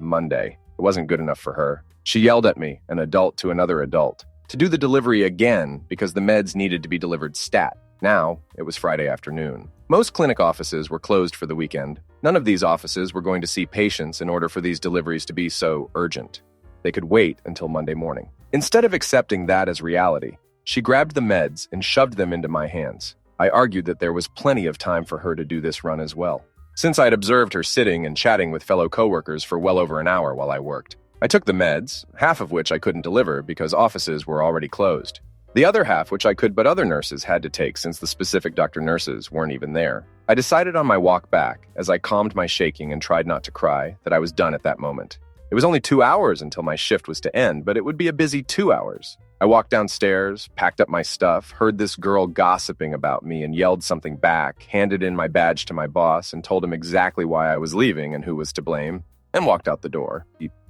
Monday. It wasn't good enough for her. She yelled at me, an adult to another adult, to do the delivery again because the meds needed to be delivered stat. Now, it was Friday afternoon. Most clinic offices were closed for the weekend. None of these offices were going to see patients in order for these deliveries to be so urgent. They could wait until Monday morning. Instead of accepting that as reality, she grabbed the meds and shoved them into my hands. I argued that there was plenty of time for her to do this run as well. Since I'd observed her sitting and chatting with fellow coworkers for well over an hour while I worked, I took the meds, half of which I couldn't deliver because offices were already closed. The other half, which I could but other nurses had to take since the specific doctor nurses weren't even there. I decided on my walk back, as I calmed my shaking and tried not to cry, that I was done at that moment. It was only 2 hours until my shift was to end, but it would be a busy 2 hours. I walked downstairs, packed up my stuff, heard this girl gossiping about me and yelled something back, handed in my badge to my boss and told him exactly why I was leaving and who was to blame, and walked out the door.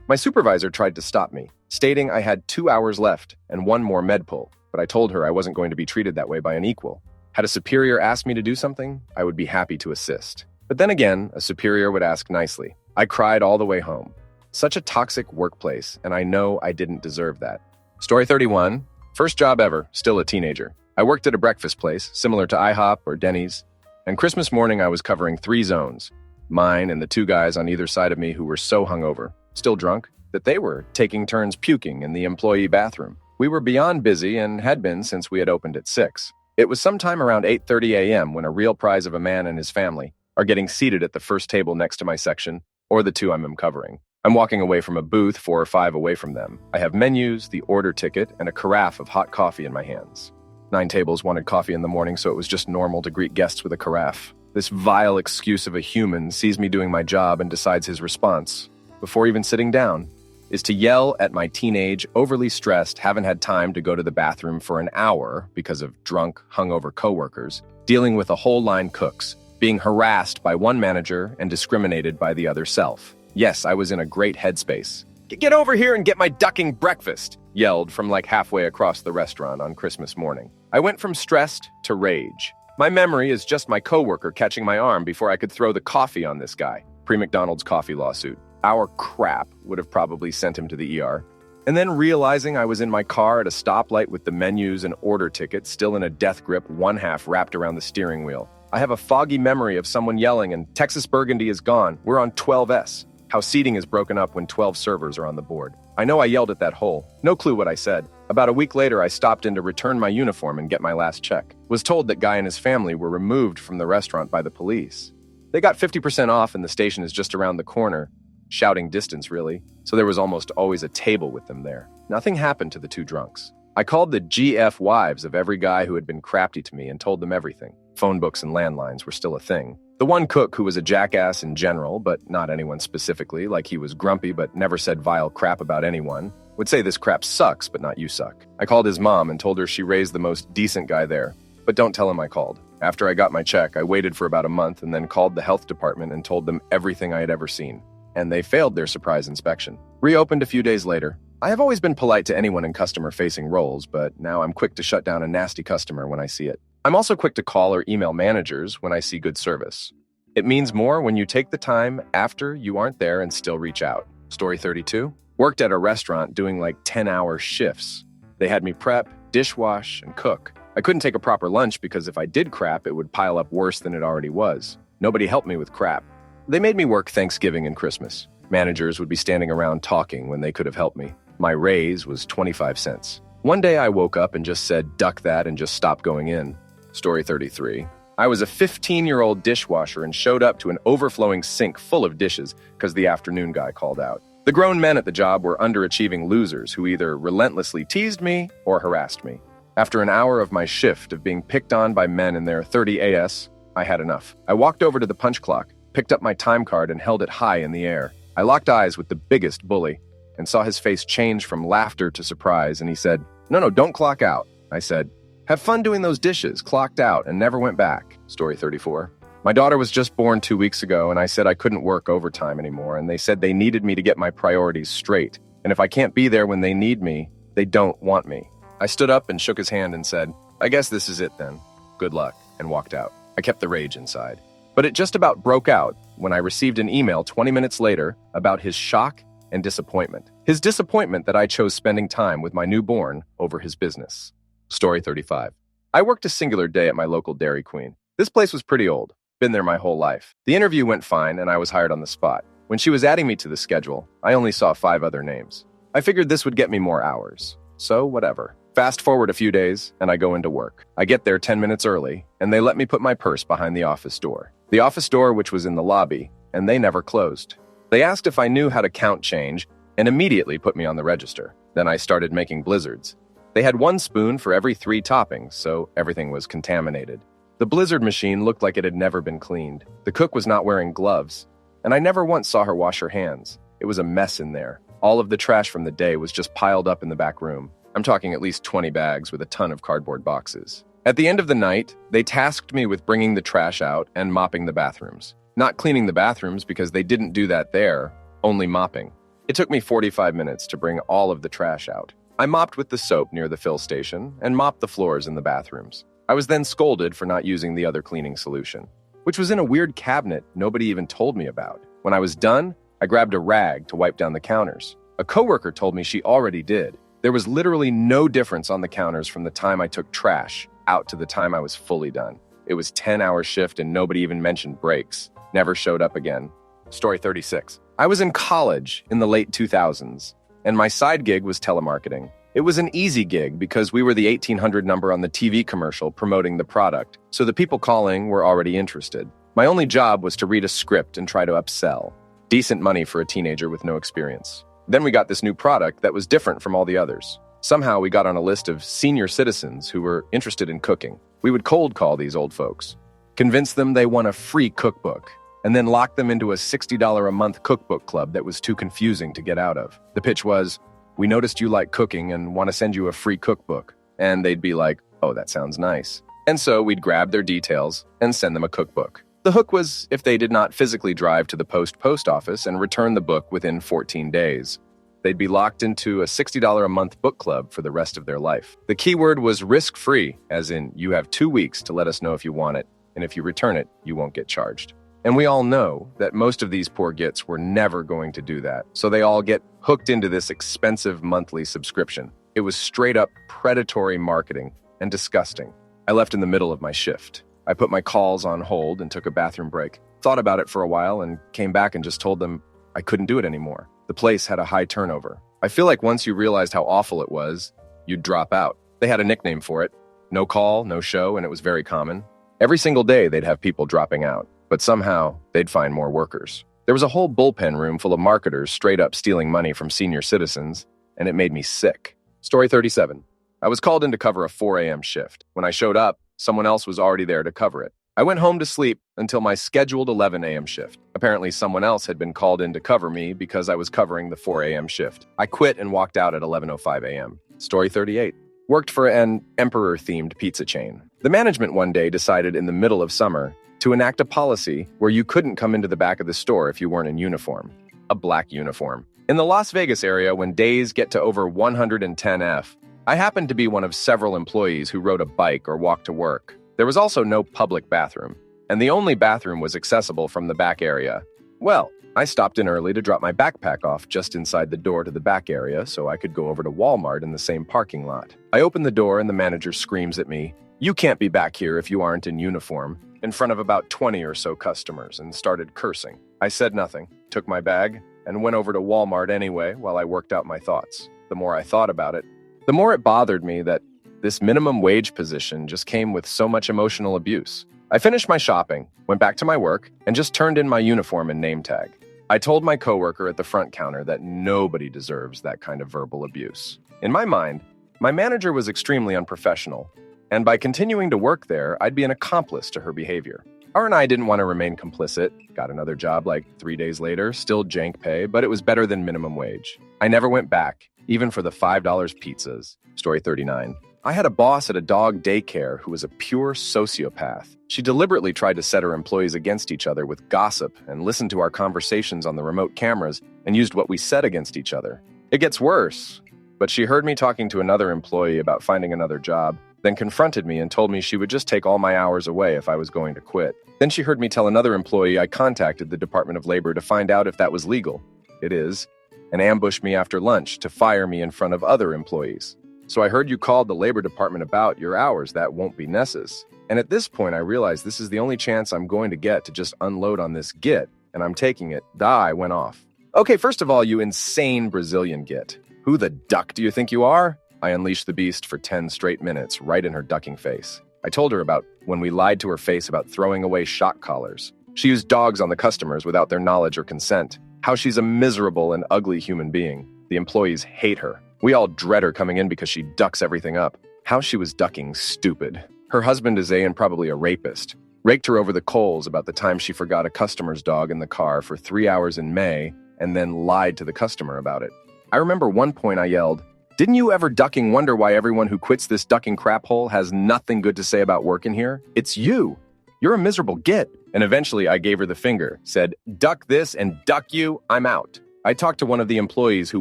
My supervisor tried to stop me, stating I had 2 hours left and 1 more med pull, but I told her I wasn't going to be treated that way by an equal. Had a superior asked me to do something, I would be happy to assist. But then again, a superior would ask nicely. I cried all the way home. Such a toxic workplace, and I know I didn't deserve that. Story 31. First job ever, still a teenager. I worked at a breakfast place, similar to IHOP or Denny's, and Christmas morning I was covering 3 zones. Mine and the 2 guys on either side of me who were so hungover, still drunk, that they were taking turns puking in the employee bathroom. We were beyond busy and had been since we had opened at 6. It was sometime around 8:30 a.m. when a real prize of a man and his family are getting seated at the first table next to my section, or the 2 I'm covering. I'm walking away from a booth 4 or 5 away from them. I have menus, the order ticket, and a carafe of hot coffee in my hands. 9 tables wanted coffee in the morning, so it was just normal to greet guests with a carafe. This vile excuse of a human sees me doing my job and decides his response, before even sitting down, is to yell at my teenage, overly stressed, haven't had time to go to the bathroom for an hour because of drunk, hungover coworkers, dealing with a whole line cooks, being harassed by one manager and discriminated by the other self. Yes, I was in a great headspace. Get over here and get my ducking breakfast. yelled from like halfway across the restaurant on Christmas morning. I went from stressed to rage. My memory is just my coworker catching my arm before I could throw the coffee on this guy. Pre-McDonald's coffee lawsuit. Our crap would have probably sent him to the ER. And then realizing I was in my car at a stoplight with the menus and order tickets still in a death grip, one half wrapped around the steering wheel. I have a foggy memory of someone yelling, and Texas Burgundy is gone. We're on 12S. How seating is broken up when 12 servers are on the board. I know I yelled at that hole. No clue what I said. About a week later, I stopped in to return my uniform and get my last check. Was told that Guy and his family were removed from the restaurant by the police. They got 50% off and the station is just around the corner. Shouting distance, really. So there was almost always a table with them there. Nothing happened to the two drunks. I called the GF wives of every guy who had been crafty to me and told them everything. Phone books and landlines were still a thing. The one cook who was a jackass in general, but not anyone specifically, like he was grumpy but never said vile crap about anyone, would say this crap sucks, but not you suck. I called his mom and told her she raised the most decent guy there. But don't tell him I called. After I got my check, I waited for about a month and then called the health department and told them everything I had ever seen. And they failed their surprise inspection. Reopened a few days later. I have always been polite to anyone in customer-facing roles, but now I'm quick to shut down a nasty customer when I see it. I'm also quick to call or email managers when I see good service. It means more when you take the time after you aren't there and still reach out. Story 32. Worked at a restaurant doing like 10-hour shifts. They had me prep, dishwash, and cook. I couldn't take a proper lunch because if I did crap, it would pile up worse than it already was. Nobody helped me with crap. They made me work Thanksgiving and Christmas. Managers would be standing around talking when they could have helped me. My raise was 25 cents. One day I woke up and just said, duck that and just stop going in. Story 33. I was a 15-year-old dishwasher and showed up to an overflowing sink full of dishes because the afternoon guy called out. The grown men at the job were underachieving losers who either relentlessly teased me or harassed me. After an hour of my shift of being picked on by men in their 30 AS, I had enough. I walked over to the punch clock, picked up my time card and held it high in the air. I locked eyes with the biggest bully and saw his face change from laughter to surprise, and he said, No, don't clock out. I said, Have fun doing those dishes, clocked out, and never went back. Story 34. My daughter was just born 2 weeks ago, and I said I couldn't work overtime anymore, and they said they needed me to get my priorities straight, and if I can't be there when they need me, they don't want me. I stood up and shook his hand and said, I guess this is it then. Good luck, and walked out. I kept the rage inside. But it just about broke out when I received an email 20 minutes later about his shock and disappointment. His disappointment that I chose spending time with my newborn over his business. Story 35. I worked a singular day at my local Dairy Queen. This place was pretty old. Been there my whole life. The interview went fine and I was hired on the spot. When she was adding me to the schedule, I only saw 5 other names. I figured this would get me more hours. So whatever. Fast forward a few days and I go into work. I get there 10 minutes early and they let me put my purse behind the office door. The office door which was in the lobby, and they never closed. They asked if I knew how to count change and immediately put me on the register. Then I started making blizzards. They had 1 spoon for every 3 toppings, so everything was contaminated. The blizzard machine looked like it had never been cleaned. The cook was not wearing gloves, and I never once saw her wash her hands. It was a mess in there. All of the trash from the day was just piled up in the back room. I'm talking at least 20 bags with a ton of cardboard boxes. At the end of the night, they tasked me with bringing the trash out and mopping the bathrooms. Not cleaning the bathrooms because they didn't do that there, only mopping. It took me 45 minutes to bring all of the trash out. I mopped with the soap near the fill station and mopped the floors in the bathrooms. I was then scolded for not using the other cleaning solution, which was in a weird cabinet nobody even told me about. When I was done, I grabbed a rag to wipe down the counters. A coworker told me she already did. There was literally no difference on the counters from the time I took trash out to the time I was fully done. It was 10-hour shift and nobody even mentioned breaks. Never showed up again. Story 36. I was in college in the late 2000s, and my side gig was telemarketing. It was an easy gig because we were the 1800 number on the TV commercial promoting the product, so the people calling were already interested. My only job was to read a script and try to upsell. Decent money for a teenager with no experience. Then we got this new product that was different from all the others. Somehow we got on a list of senior citizens who were interested in cooking. We would cold call these old folks, convince them they won a free cookbook, and then lock them into a $60 a month cookbook club that was too confusing to get out of. The pitch was, we noticed you like cooking and want to send you a free cookbook. And they'd be like, oh, that sounds nice. And so we'd grab their details and send them a cookbook. The hook was if they did not physically drive to the post office and return the book within 14 days. they'd be locked into a $60 a month book club for the rest of their life. The keyword was risk-free, as in you have 2 weeks to let us know if you want it, and if you return it, you won't get charged. And we all know that most of these poor gits were never going to do that, so they all get hooked into this expensive monthly subscription. It was straight-up predatory marketing and disgusting. I left in the middle of my shift. I put my calls on hold and took a bathroom break. Thought about it for a while and came back and just told them I couldn't do it anymore. The place had a high turnover. I feel like once you realized how awful it was, you'd drop out. They had a nickname for it. No call, no show, and it was very common. Every single day they'd have people dropping out, but somehow they'd find more workers. There was a whole bullpen room full of marketers straight up stealing money from senior citizens, and it made me sick. Story 37. I was called in to cover a 4 a.m. shift. When I showed up, someone else was already there to cover it. I went home to sleep until my scheduled 11 a.m. shift. Apparently, someone else had been called in to cover me because I was covering the 4 a.m. shift. I quit and walked out at 11:05 a.m. Story 38. Worked for an emperor-themed pizza chain. The management one day decided in the middle of summer to enact a policy where you couldn't come into the back of the store if you weren't in uniform. A black uniform. In the Las Vegas area, when days get to over 110 F, I happened to be one of several employees who rode a bike or walked to work. There was also no public bathroom, and the only bathroom was accessible from the back area. Well, I stopped in early to drop my backpack off just inside the door to the back area so I could go over to Walmart in the same parking lot. I open the door and the manager screams at me, "You can't be back here if you aren't in uniform," in front of about 20 or so customers and started cursing. I said nothing, took my bag, and went over to Walmart anyway while I worked out my thoughts. The more I thought about it, the more it bothered me that this minimum wage position just came with so much emotional abuse. I finished my shopping, went back to my work, and just turned in my uniform and name tag. I told my coworker at the front counter that nobody deserves that kind of verbal abuse. In my mind, my manager was extremely unprofessional, and by continuing to work there, I'd be an accomplice to her behavior. R and I didn't want to remain complicit, got another job like 3 days later, still jank pay, but it was better than minimum wage. I never went back, even for the $5 pizzas. Story 39. I had a boss at a dog daycare who was a pure sociopath. She deliberately tried to set her employees against each other with gossip and listened to our conversations on the remote cameras and used what we said against each other. It gets worse, but she heard me talking to another employee about finding another job, then confronted me and told me she would just take all my hours away if I was going to quit. Then she heard me tell another employee I contacted the Department of Labor to find out if that was legal. It is, and ambushed me after lunch to fire me in front of other employees. So I heard you called the Labor Department about your hours. That won't be necessary. And at this point, I realized this is the only chance I'm going to get to just unload on this git, and I'm taking it. Die went off. Okay, first of all, you insane Brazilian git. Who the duck do you think you are? I unleashed the beast for 10 straight minutes, right in her ducking face. I told her about when we lied to her face about throwing away shock collars. She used dogs on the customers without their knowledge or consent. How she's a miserable and ugly human being. The employees hate her. We all dread her coming in because she ducks everything up. How she was ducking stupid. Her husband is probably a rapist. Raked her over the coals about the time she forgot a customer's dog in the car for 3 hours in May and then lied to the customer about it. I remember one point I yelled, "Didn't you ever ducking wonder why everyone who quits this ducking crap hole has nothing good to say about working here? It's you. You're a miserable git." And eventually I gave her the finger, said, "Duck this and duck you, I'm out." I talked to one of the employees who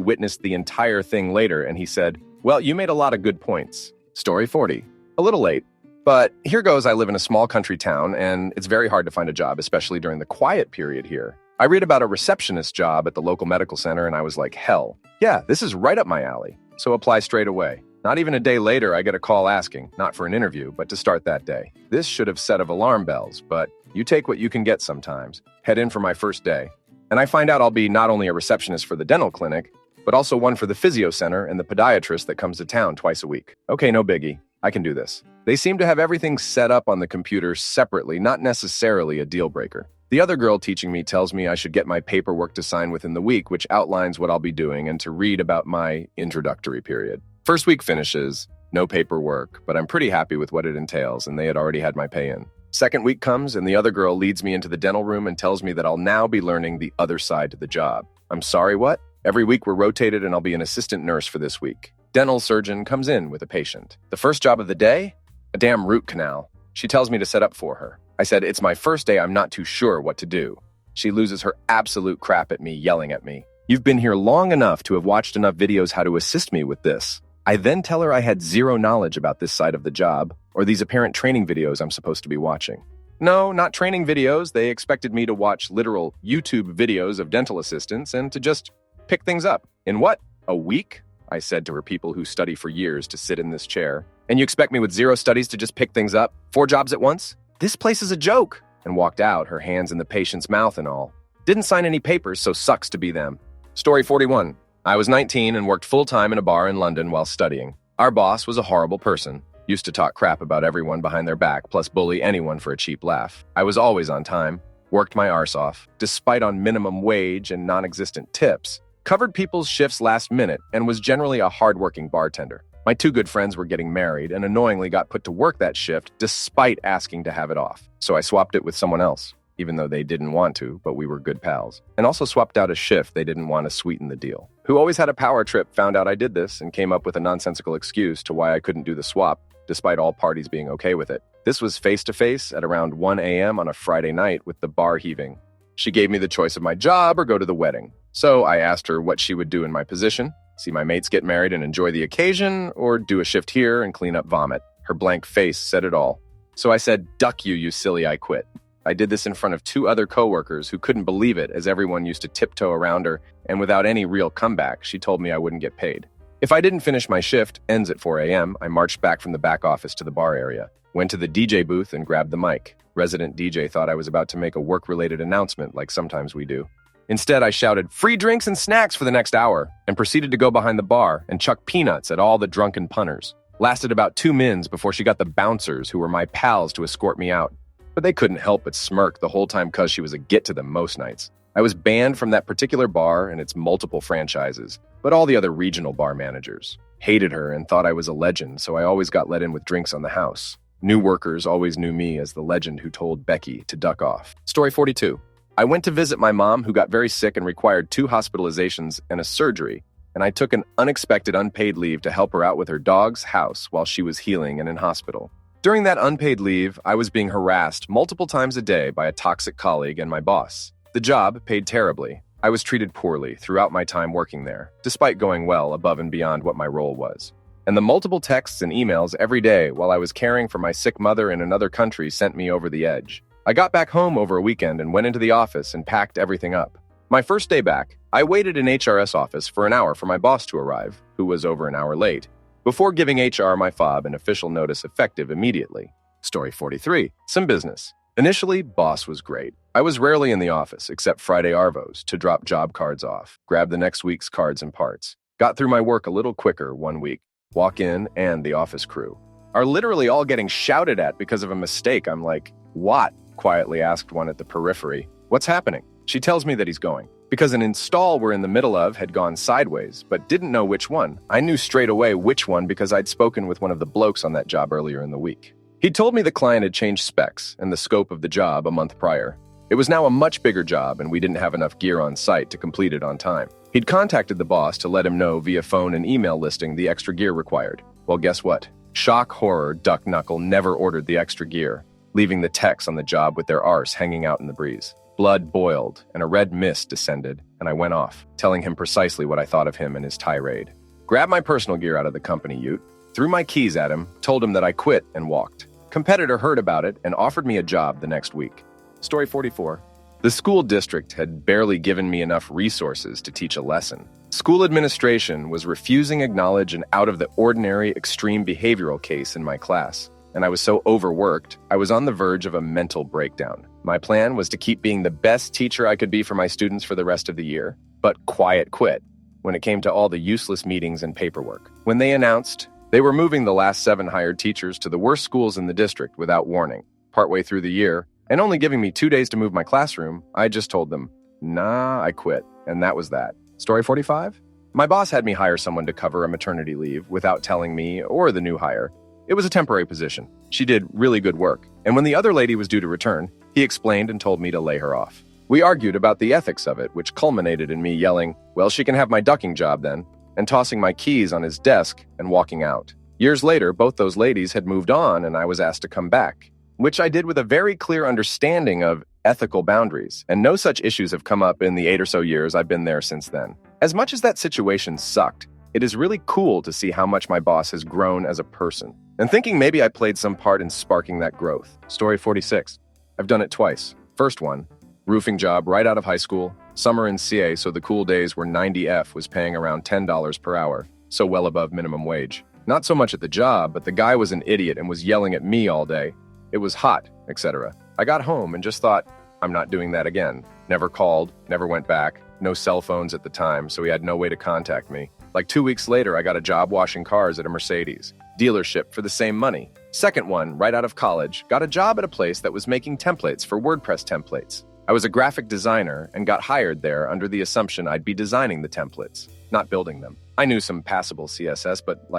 witnessed the entire thing later, and he said, "Well, you made a lot of good points." Story 40. A little late, but here goes. I live in a small country town, and it's very hard to find a job, especially during the quiet period here. I read about a receptionist job at the local medical center, and I was like, hell, yeah, this is right up my alley. So apply straight away. Not even a day later, I get a call asking, not for an interview, but to start that day. This should have set of alarm bells, but you take what you can get sometimes. Head in for my first day. And I find out I'll be not only a receptionist for the dental clinic, but also one for the physio center and the podiatrist that comes to town twice a week. Okay, no biggie. I can do this. They seem to have everything set up on the computer separately, not necessarily a deal breaker. The other girl teaching me tells me I should get my paperwork to sign within the week, which outlines what I'll be doing, and to read about my introductory period. First week finishes, no paperwork, but I'm pretty happy with what it entails, and they had already had my pay in. Second week comes, and the other girl leads me into the dental room and tells me that I'll now be learning the other side to the job. I'm sorry, what? Every week we're rotated, and I'll be an assistant nurse for this week. Dental surgeon comes in with a patient. The first job of the day? A damn root canal. She tells me to set up for her. I said, "It's my first day, I'm not too sure what to do." She loses her absolute crap at me, yelling at me. You've been here long enough to have watched enough videos how to assist me with this. I then tell her I had zero knowledge about this side of the job, or these apparent training videos I'm supposed to be watching. No, not training videos. They expected me to watch literal YouTube videos of dental assistants and to just pick things up. In what? A week? I said to her people who study for years to sit in this chair. And you expect me with zero studies to just pick things up? 4 jobs at once? This place is a joke. And walked out, her hands in the patient's mouth and all. Didn't sign any papers, so sucks to be them. Story 41. I was 19 and worked full-time in a bar in London while studying. Our boss was a horrible person. Used to talk crap about everyone behind their back, plus bully anyone for a cheap laugh. I was always on time, worked my arse off, despite on minimum wage and non-existent tips, covered people's shifts last minute, and was generally a hard-working bartender. My 2 good friends were getting married and annoyingly got put to work that shift despite asking to have it off. So I swapped it with someone else, even though they didn't want to, but we were good pals. And also swapped out a shift they didn't want to sweeten the deal. Who always had a power trip found out I did this and came up with a nonsensical excuse to why I couldn't do the swap, despite all parties being okay with it. This was face-to-face at around 1 a.m. on a Friday night with the bar heaving. She gave me the choice of my job or go to the wedding. So I asked her what she would do in my position, see my mates get married and enjoy the occasion, or do a shift here and clean up vomit. Her blank face said it all. So I said, "Duck you, you silly, I quit." I did this in front of 2 other coworkers who couldn't believe it as everyone used to tiptoe around her, and without any real comeback, she told me I wouldn't get paid. If I didn't finish my shift, ends at 4 a.m., I marched back from the back office to the bar area, went to the DJ booth and grabbed the mic. Resident DJ thought I was about to make a work-related announcement like sometimes we do. Instead, I shouted, "Free drinks and snacks for the next hour," and proceeded to go behind the bar and chuck peanuts at all the drunken punters. Lasted about 2 mins before she got the bouncers, who were my pals, to escort me out. But they couldn't help but smirk the whole time cause she was a get to them most nights. I was banned from that particular bar and its multiple franchises, but all the other regional bar managers hated her and thought I was a legend, so I always got let in with drinks on the house. New workers always knew me as the legend who told Becky to duck off. Story 42. I went to visit my mom, who got very sick and required 2 hospitalizations and a surgery, and I took an unexpected unpaid leave to help her out with her dog's house while she was healing and in hospital. During that unpaid leave, I was being harassed multiple times a day by a toxic colleague and my boss. The job paid terribly. I was treated poorly throughout my time working there, despite going well above and beyond what my role was. And the multiple texts and emails every day while I was caring for my sick mother in another country sent me over the edge. I got back home over a weekend and went into the office and packed everything up. My first day back, I waited in HRS office for an hour for my boss to arrive, who was over an hour late, before giving HR my fob and official notice effective immediately. Story 43. Some business. Initially, boss was great. I was rarely in the office, except Friday Arvos, to drop job cards off, grab the next week's cards and parts. Got through my work a little quicker one week. Walk in, and the office crew are literally all getting shouted at because of a mistake. I'm like, "What?" quietly asked one at the periphery. "What's happening?" She tells me that he's going. Because an install we're in the middle of had gone sideways, but didn't know which one. I knew straight away which one because I'd spoken with one of the blokes on that job earlier in the week. He told me the client had changed specs and the scope of the job a month prior. It was now a much bigger job, and we didn't have enough gear on site to complete it on time. He'd contacted the boss to let him know via phone and email listing the extra gear required. Well, guess what? Shock, horror, duck knuckle never ordered the extra gear, leaving the techs on the job with their arse hanging out in the breeze. Blood boiled, and a red mist descended, and I went off, telling him precisely what I thought of him and his tirade. Grabbed my personal gear out of the company ute, threw my keys at him, told him that I quit, and walked. Competitor heard about it and offered me a job the next week. Story 44. The school district had barely given me enough resources to teach a lesson. School administration was refusing to acknowledge an out-of-the-ordinary extreme behavioral case in my class, and I was so overworked, I was on the verge of a mental breakdown. My plan was to keep being the best teacher I could be for my students for the rest of the year, but quiet quit when it came to all the useless meetings and paperwork. When they announced they were moving the last 7 hired teachers to the worst schools in the district without warning, partway through the year, and only giving me 2 days to move my classroom, I just told them, "Nah, I quit," and that was that. Story 45? My boss had me hire someone to cover a maternity leave without telling me or the new hire. It was a temporary position. She did really good work, and when the other lady was due to return, he explained and told me to lay her off. We argued about the ethics of it, which culminated in me yelling, "Well, she can have my ducking job then," and tossing my keys on his desk and walking out. Years later, both those ladies had moved on and I was asked to come back, which I did with a very clear understanding of ethical boundaries, and no such issues have come up in the 8 or so years I've been there since then. As much as that situation sucked, it is really cool to see how much my boss has grown as a person, and thinking maybe I played some part in sparking that growth. Story 46. I've done it twice. First one, roofing job right out of high school, summer in CA, so the cool days where 90F was paying around $10 per hour, so well above minimum wage. Not so much at the job, but the guy was an idiot and was yelling at me all day. It was hot, etc. I got home and just thought, I'm not doing that again. Never called, never went back, no cell phones at the time, so he had no way to contact me. Like 2 weeks later, I got a job washing cars at a Mercedes dealership for the same money. Second one, right out of college, got a job at a place that was making templates for WordPress templates. I was a graphic designer and got hired there under the assumption I'd be designing the templates, not building them. I knew some passable CSS, but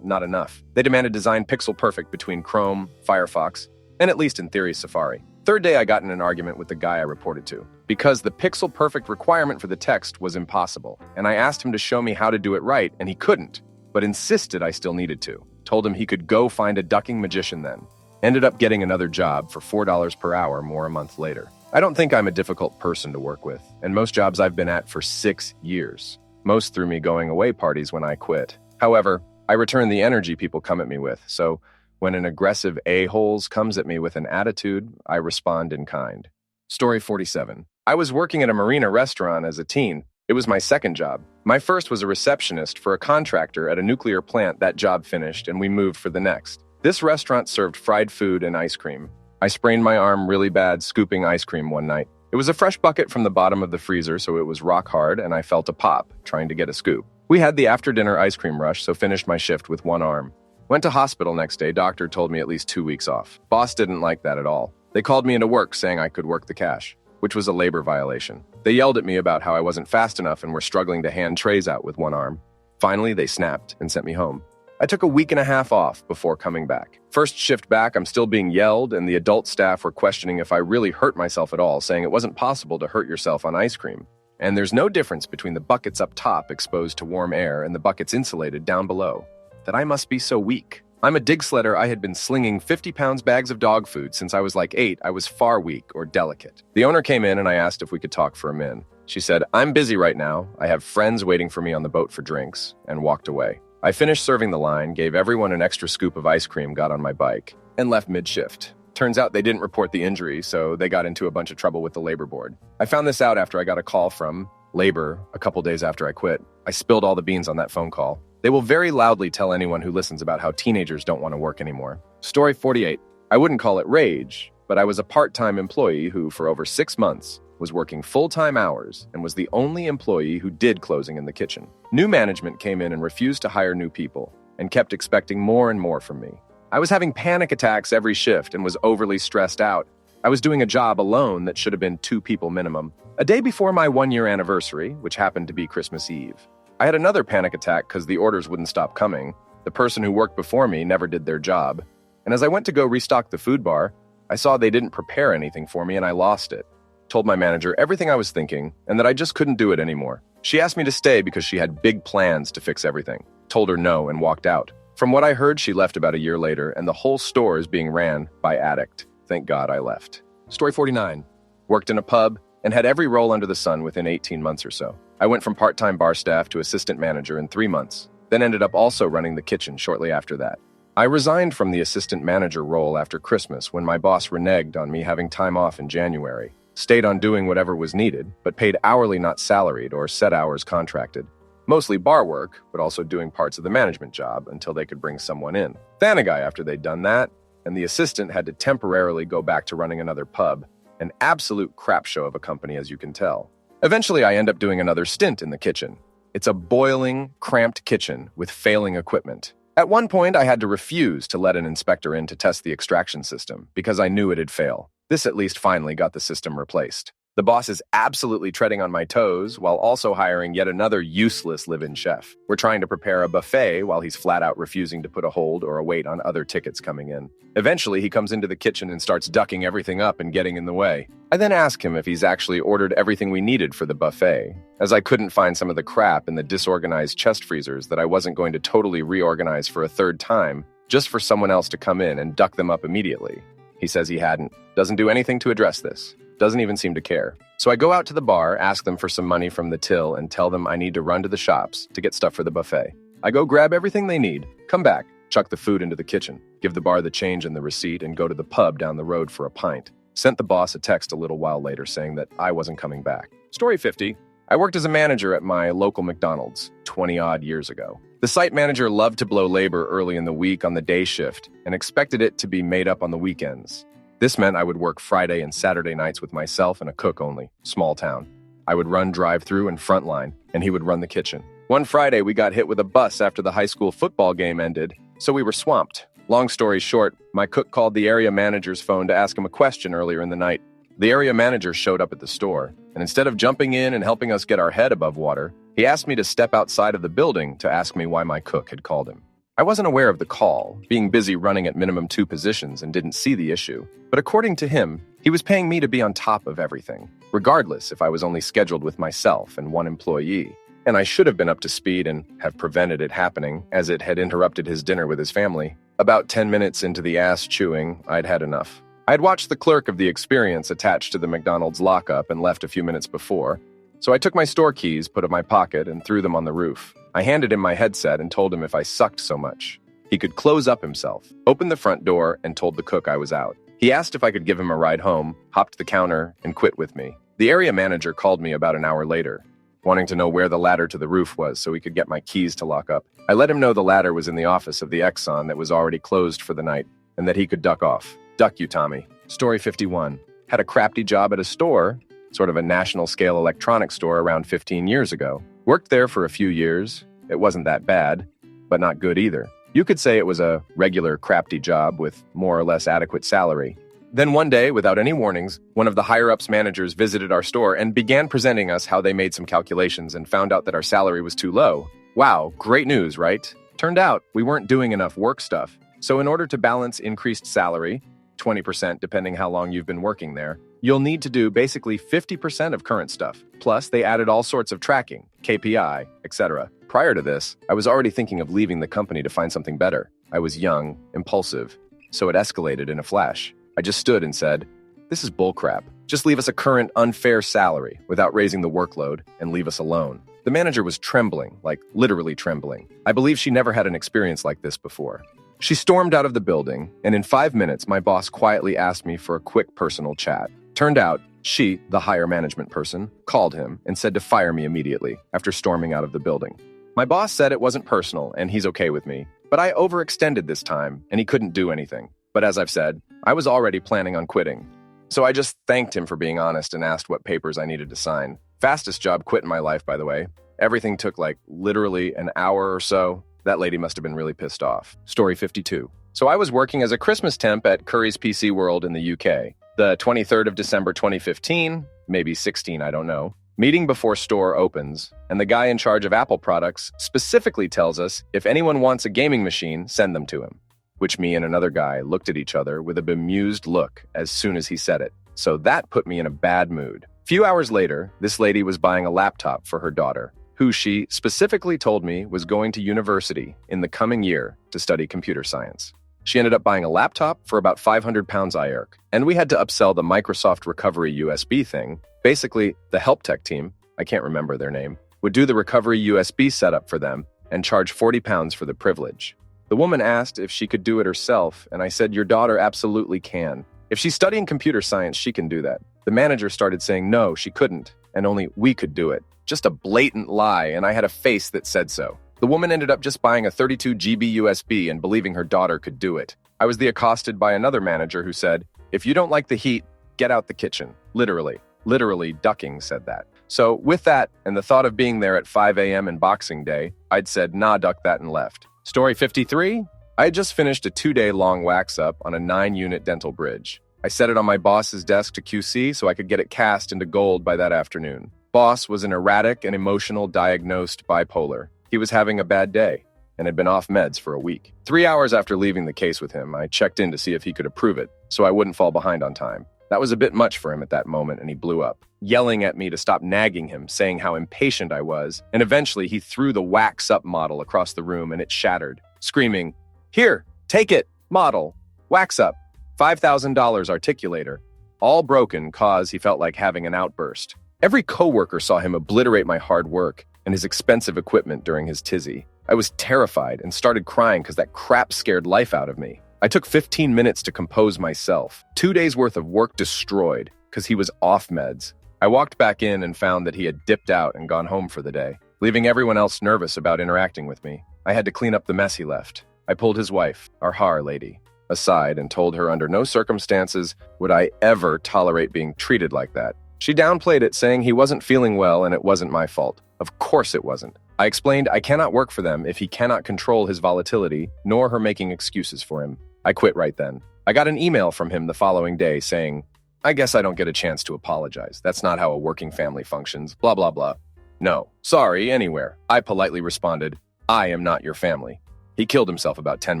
not enough. They demanded design pixel perfect between Chrome, Firefox, and at least in theory, Safari. Third day, I got in an argument with the guy I reported to because the pixel perfect requirement for the text was impossible, and I asked him to show me how to do it right, and he couldn't, but insisted I still needed to. Told him he could go find a ducking magician then. Ended up getting another job for $4 per hour more a month later. I don't think I'm a difficult person to work with, and most jobs I've been at for 6 years. Most through me going away parties when I quit. However, I return the energy people come at me with, so when an aggressive a-holes comes at me with an attitude, I respond in kind. Story 47. I was working at a marina restaurant as a teen. It was my second job. My first was a receptionist for a contractor at a nuclear plant. That job finished, and we moved for the next. This restaurant served fried food and ice cream. I sprained my arm really bad scooping ice cream one night. It was a fresh bucket from the bottom of the freezer, so it was rock hard, and I felt a pop trying to get a scoop. We had the after-dinner ice cream rush, so finished my shift with one arm. Went to hospital next day. Doctor told me at least 2 weeks off. Boss didn't like that at all. They called me into work saying I could work the cash, which was a labor violation. They yelled at me about how I wasn't fast enough and were struggling to hand trays out with one arm. Finally, they snapped and sent me home. I took a week and a half off before coming back. First shift back, I'm still being yelled, and the adult staff were questioning if I really hurt myself at all, saying it wasn't possible to hurt yourself on ice cream. And there's no difference between the buckets up top exposed to warm air and the buckets insulated down below. That I must be so weak. I'm a dig sledder. I had been slinging 50 pounds bags of dog food since I was like 8. I was far weak or delicate. The owner came in and I asked if we could talk for a minute. She said, I'm busy right now. I have friends waiting for me on the boat for drinks, and walked away. I finished serving the line, gave everyone an extra scoop of ice cream, got on my bike, and left mid-shift. Turns out they didn't report the injury, so they got into a bunch of trouble with the labor board. I found this out after I got a call from labor a couple days after I quit. I spilled all the beans on that phone call. They will very loudly tell anyone who listens about how teenagers don't want to work anymore. Story 48. I wouldn't call it rage, but I was a part-time employee who, for over 6 months, was working full-time hours and was the only employee who did closing in the kitchen. New management came in and refused to hire new people and kept expecting more and more from me. I was having panic attacks every shift and was overly stressed out. I was doing a job alone that should have been 2 people minimum. A day before my 1-year anniversary, which happened to be Christmas Eve, I had another panic attack because the orders wouldn't stop coming. The person who worked before me never did their job. And as I went to go restock the food bar, I saw they didn't prepare anything for me and I lost it. Told my manager everything I was thinking and that I just couldn't do it anymore. She asked me to stay because she had big plans to fix everything. Told her no and walked out. From what I heard, she left about a year later and the whole store is being ran by addict. Thank God I left. Story 49. Worked in a pub and had every role under the sun within 18 months or so. I went from part-time bar staff to assistant manager in 3 months, then ended up also running the kitchen shortly after that. I resigned from the assistant manager role after Christmas when my boss reneged on me having time off in January. Stayed on doing whatever was needed, but paid hourly, not salaried or set hours contracted. Mostly bar work, but also doing parts of the management job until they could bring someone in. Then a guy after they'd done that, and the assistant had to temporarily go back to running another pub. An absolute crap show of a company, as you can tell. Eventually, I end up doing another stint in the kitchen. It's a boiling, cramped kitchen with failing equipment. At one point, I had to refuse to let an inspector in to test the extraction system because I knew it'd fail. This at least finally got the system replaced. The boss is absolutely treading on my toes while also hiring yet another useless live-in chef. We're trying to prepare a buffet while he's flat out refusing to put a hold or a wait on other tickets coming in. Eventually, he comes into the kitchen and starts ducking everything up and getting in the way. I then ask him if he's actually ordered everything we needed for the buffet, as I couldn't find some of the crap in the disorganized chest freezers that I wasn't going to totally reorganize for a third time just for someone else to come in and duck them up immediately. He says he hadn't. Doesn't do anything to address this. Doesn't even seem to care. So I go out to the bar, ask them for some money from the till, and tell them I need to run to the shops to get stuff for the buffet. I go grab everything they need, come back, chuck the food into the kitchen, give the bar the change and the receipt, and go to the pub down the road for a pint. Sent the boss a text a little while later saying that I wasn't coming back. Story 50. I worked as a manager at my local McDonald's 20-odd years ago. The site manager loved to blow labor early in the week on the day shift and expected it to be made up on the weekends. This meant I would work Friday and Saturday nights with myself and a cook only, small town. I would run drive-through and frontline, and he would run the kitchen. One Friday, we got hit with a bus after the high school football game ended, so we were swamped. Long story short, my cook called the area manager's phone to ask him a question earlier in the night. The area manager showed up at the store, and instead of jumping in and helping us get our head above water, he asked me to step outside of the building to ask me why my cook had called him. I wasn't aware of the call, being busy running at minimum 2 positions and didn't see the issue. But according to him, he was paying me to be on top of everything, regardless if I was only scheduled with myself and one employee. And I should have been up to speed and have prevented it happening, as it had interrupted his dinner with his family. About 10 minutes into the ass chewing, I'd had enough. I'd watched the clerk of the experience attached to the McDonald's lockup and left a few minutes before, so I took my store keys, put in my pocket, and threw them on the roof. I handed him my headset and told him if I sucked so much, he could close up himself, opened the front door, and told the cook I was out. He asked if I could give him a ride home, hopped the counter, and quit with me. The area manager called me about an hour later, wanting to know where the ladder to the roof was so he could get my keys to lock up. I let him know the ladder was in the office of the Exxon that was already closed for the night, and that he could duck off. Duck you, Tommy. Story 51. Had a crafty job at a store, sort of a national-scale electronics store around 15 years ago. Worked there for a few years. It wasn't that bad, but not good either. You could say it was a regular crafty job with more or less adequate salary. Then one day, without any warnings, one of the higher-ups managers visited our store and began presenting us how they made some calculations and found out that our salary was too low. Wow, great news, right? Turned out we weren't doing enough work stuff. So in order to balance increased salary, 20% depending how long you've been working there, you'll need to do basically 50% of current stuff. Plus, they added all sorts of tracking, KPI, etc. Prior to this, I was already thinking of leaving the company to find something better. I was young, impulsive, so it escalated in a flash. I just stood and said, "This is bullcrap. Just leave us a current, unfair salary without raising the workload and leave us alone." The manager was trembling, like literally trembling. I believe she never had an experience like this before. She stormed out of the building, and in 5 minutes, my boss quietly asked me for a quick personal chat. Turned out, she, the higher management person, called him and said to fire me immediately after storming out of the building. My boss said it wasn't personal and he's okay with me, but I overextended this time and he couldn't do anything. But as I've said, I was already planning on quitting. So I just thanked him for being honest and asked what papers I needed to sign. Fastest job quit in my life, by the way. Everything took like literally an hour or so. That lady must have been really pissed off. Story 52. So I was working as a Christmas temp at Curry's PC World in the UK. The 23rd of December 2015, maybe 16, I don't know. Meeting before store opens, and the guy in charge of Apple products specifically tells us if anyone wants a gaming machine, send them to him. Which me and another guy looked at each other with a bemused look as soon as he said it. So that put me in a bad mood. Few hours later, this lady was buying a laptop for her daughter, who she specifically told me was going to university in the coming year to study computer science. She ended up buying a laptop for about 500 pounds IRC, and we had to upsell the Microsoft Recovery USB thing. Basically, the help tech team, I can't remember their name, would do the recovery USB setup for them and charge 40 pounds for the privilege. The woman asked if she could do it herself, and I said, "Your daughter absolutely can. If she's studying computer science, she can do that." The manager started saying no, she couldn't, and only we could do it. Just a blatant lie, and I had a face that said so. The woman ended up just buying a 32 GB USB and believing her daughter could do it. I was accosted by another manager who said, "If you don't like the heat, get out the kitchen." Literally ducking said that. So with that, and the thought of being there at 5 a.m. in Boxing Day, I'd said, "Nah, duck that," and left. Story 53. I had just finished a 2-day-long wax-up on a 9-unit dental bridge. I set it on my boss's desk to QC so I could get it cast into gold by that afternoon. Boss was an erratic and emotional diagnosed bipolar. He was having a bad day and had been off meds for a week. 3 hours after leaving the case with him, I checked in to see if he could approve it so I wouldn't fall behind on time. That was a bit much for him at that moment, and he blew up, yelling at me to stop nagging him, saying how impatient I was, and eventually he threw the wax-up model across the room and it shattered, screaming, "Here, take it, model, wax up, $5,000 articulator, all broken cause he felt like having an outburst. Every coworker saw him obliterate my hard work and his expensive equipment during his tizzy. I was terrified and started crying because that crap scared life out of me. I took 15 minutes to compose myself. 2 days worth of work destroyed because he was off meds. I walked back in and found that he had dipped out and gone home for the day, leaving everyone else nervous about interacting with me. I had to clean up the mess he left. I pulled his wife, our Har lady, aside and told her under no circumstances would I ever tolerate being treated like that. She downplayed it, saying he wasn't feeling well and it wasn't my fault. Of course it wasn't. I explained I cannot work for them if he cannot control his volatility, nor her making excuses for him. I quit right then. I got an email from him the following day saying, I guess I don't get a chance to apologize. That's not how a working family functions, blah, blah, blah. No, sorry, anywhere. I politely responded, I am not your family. He killed himself about 10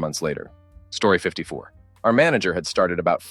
months later. Story 54. Our manager had started about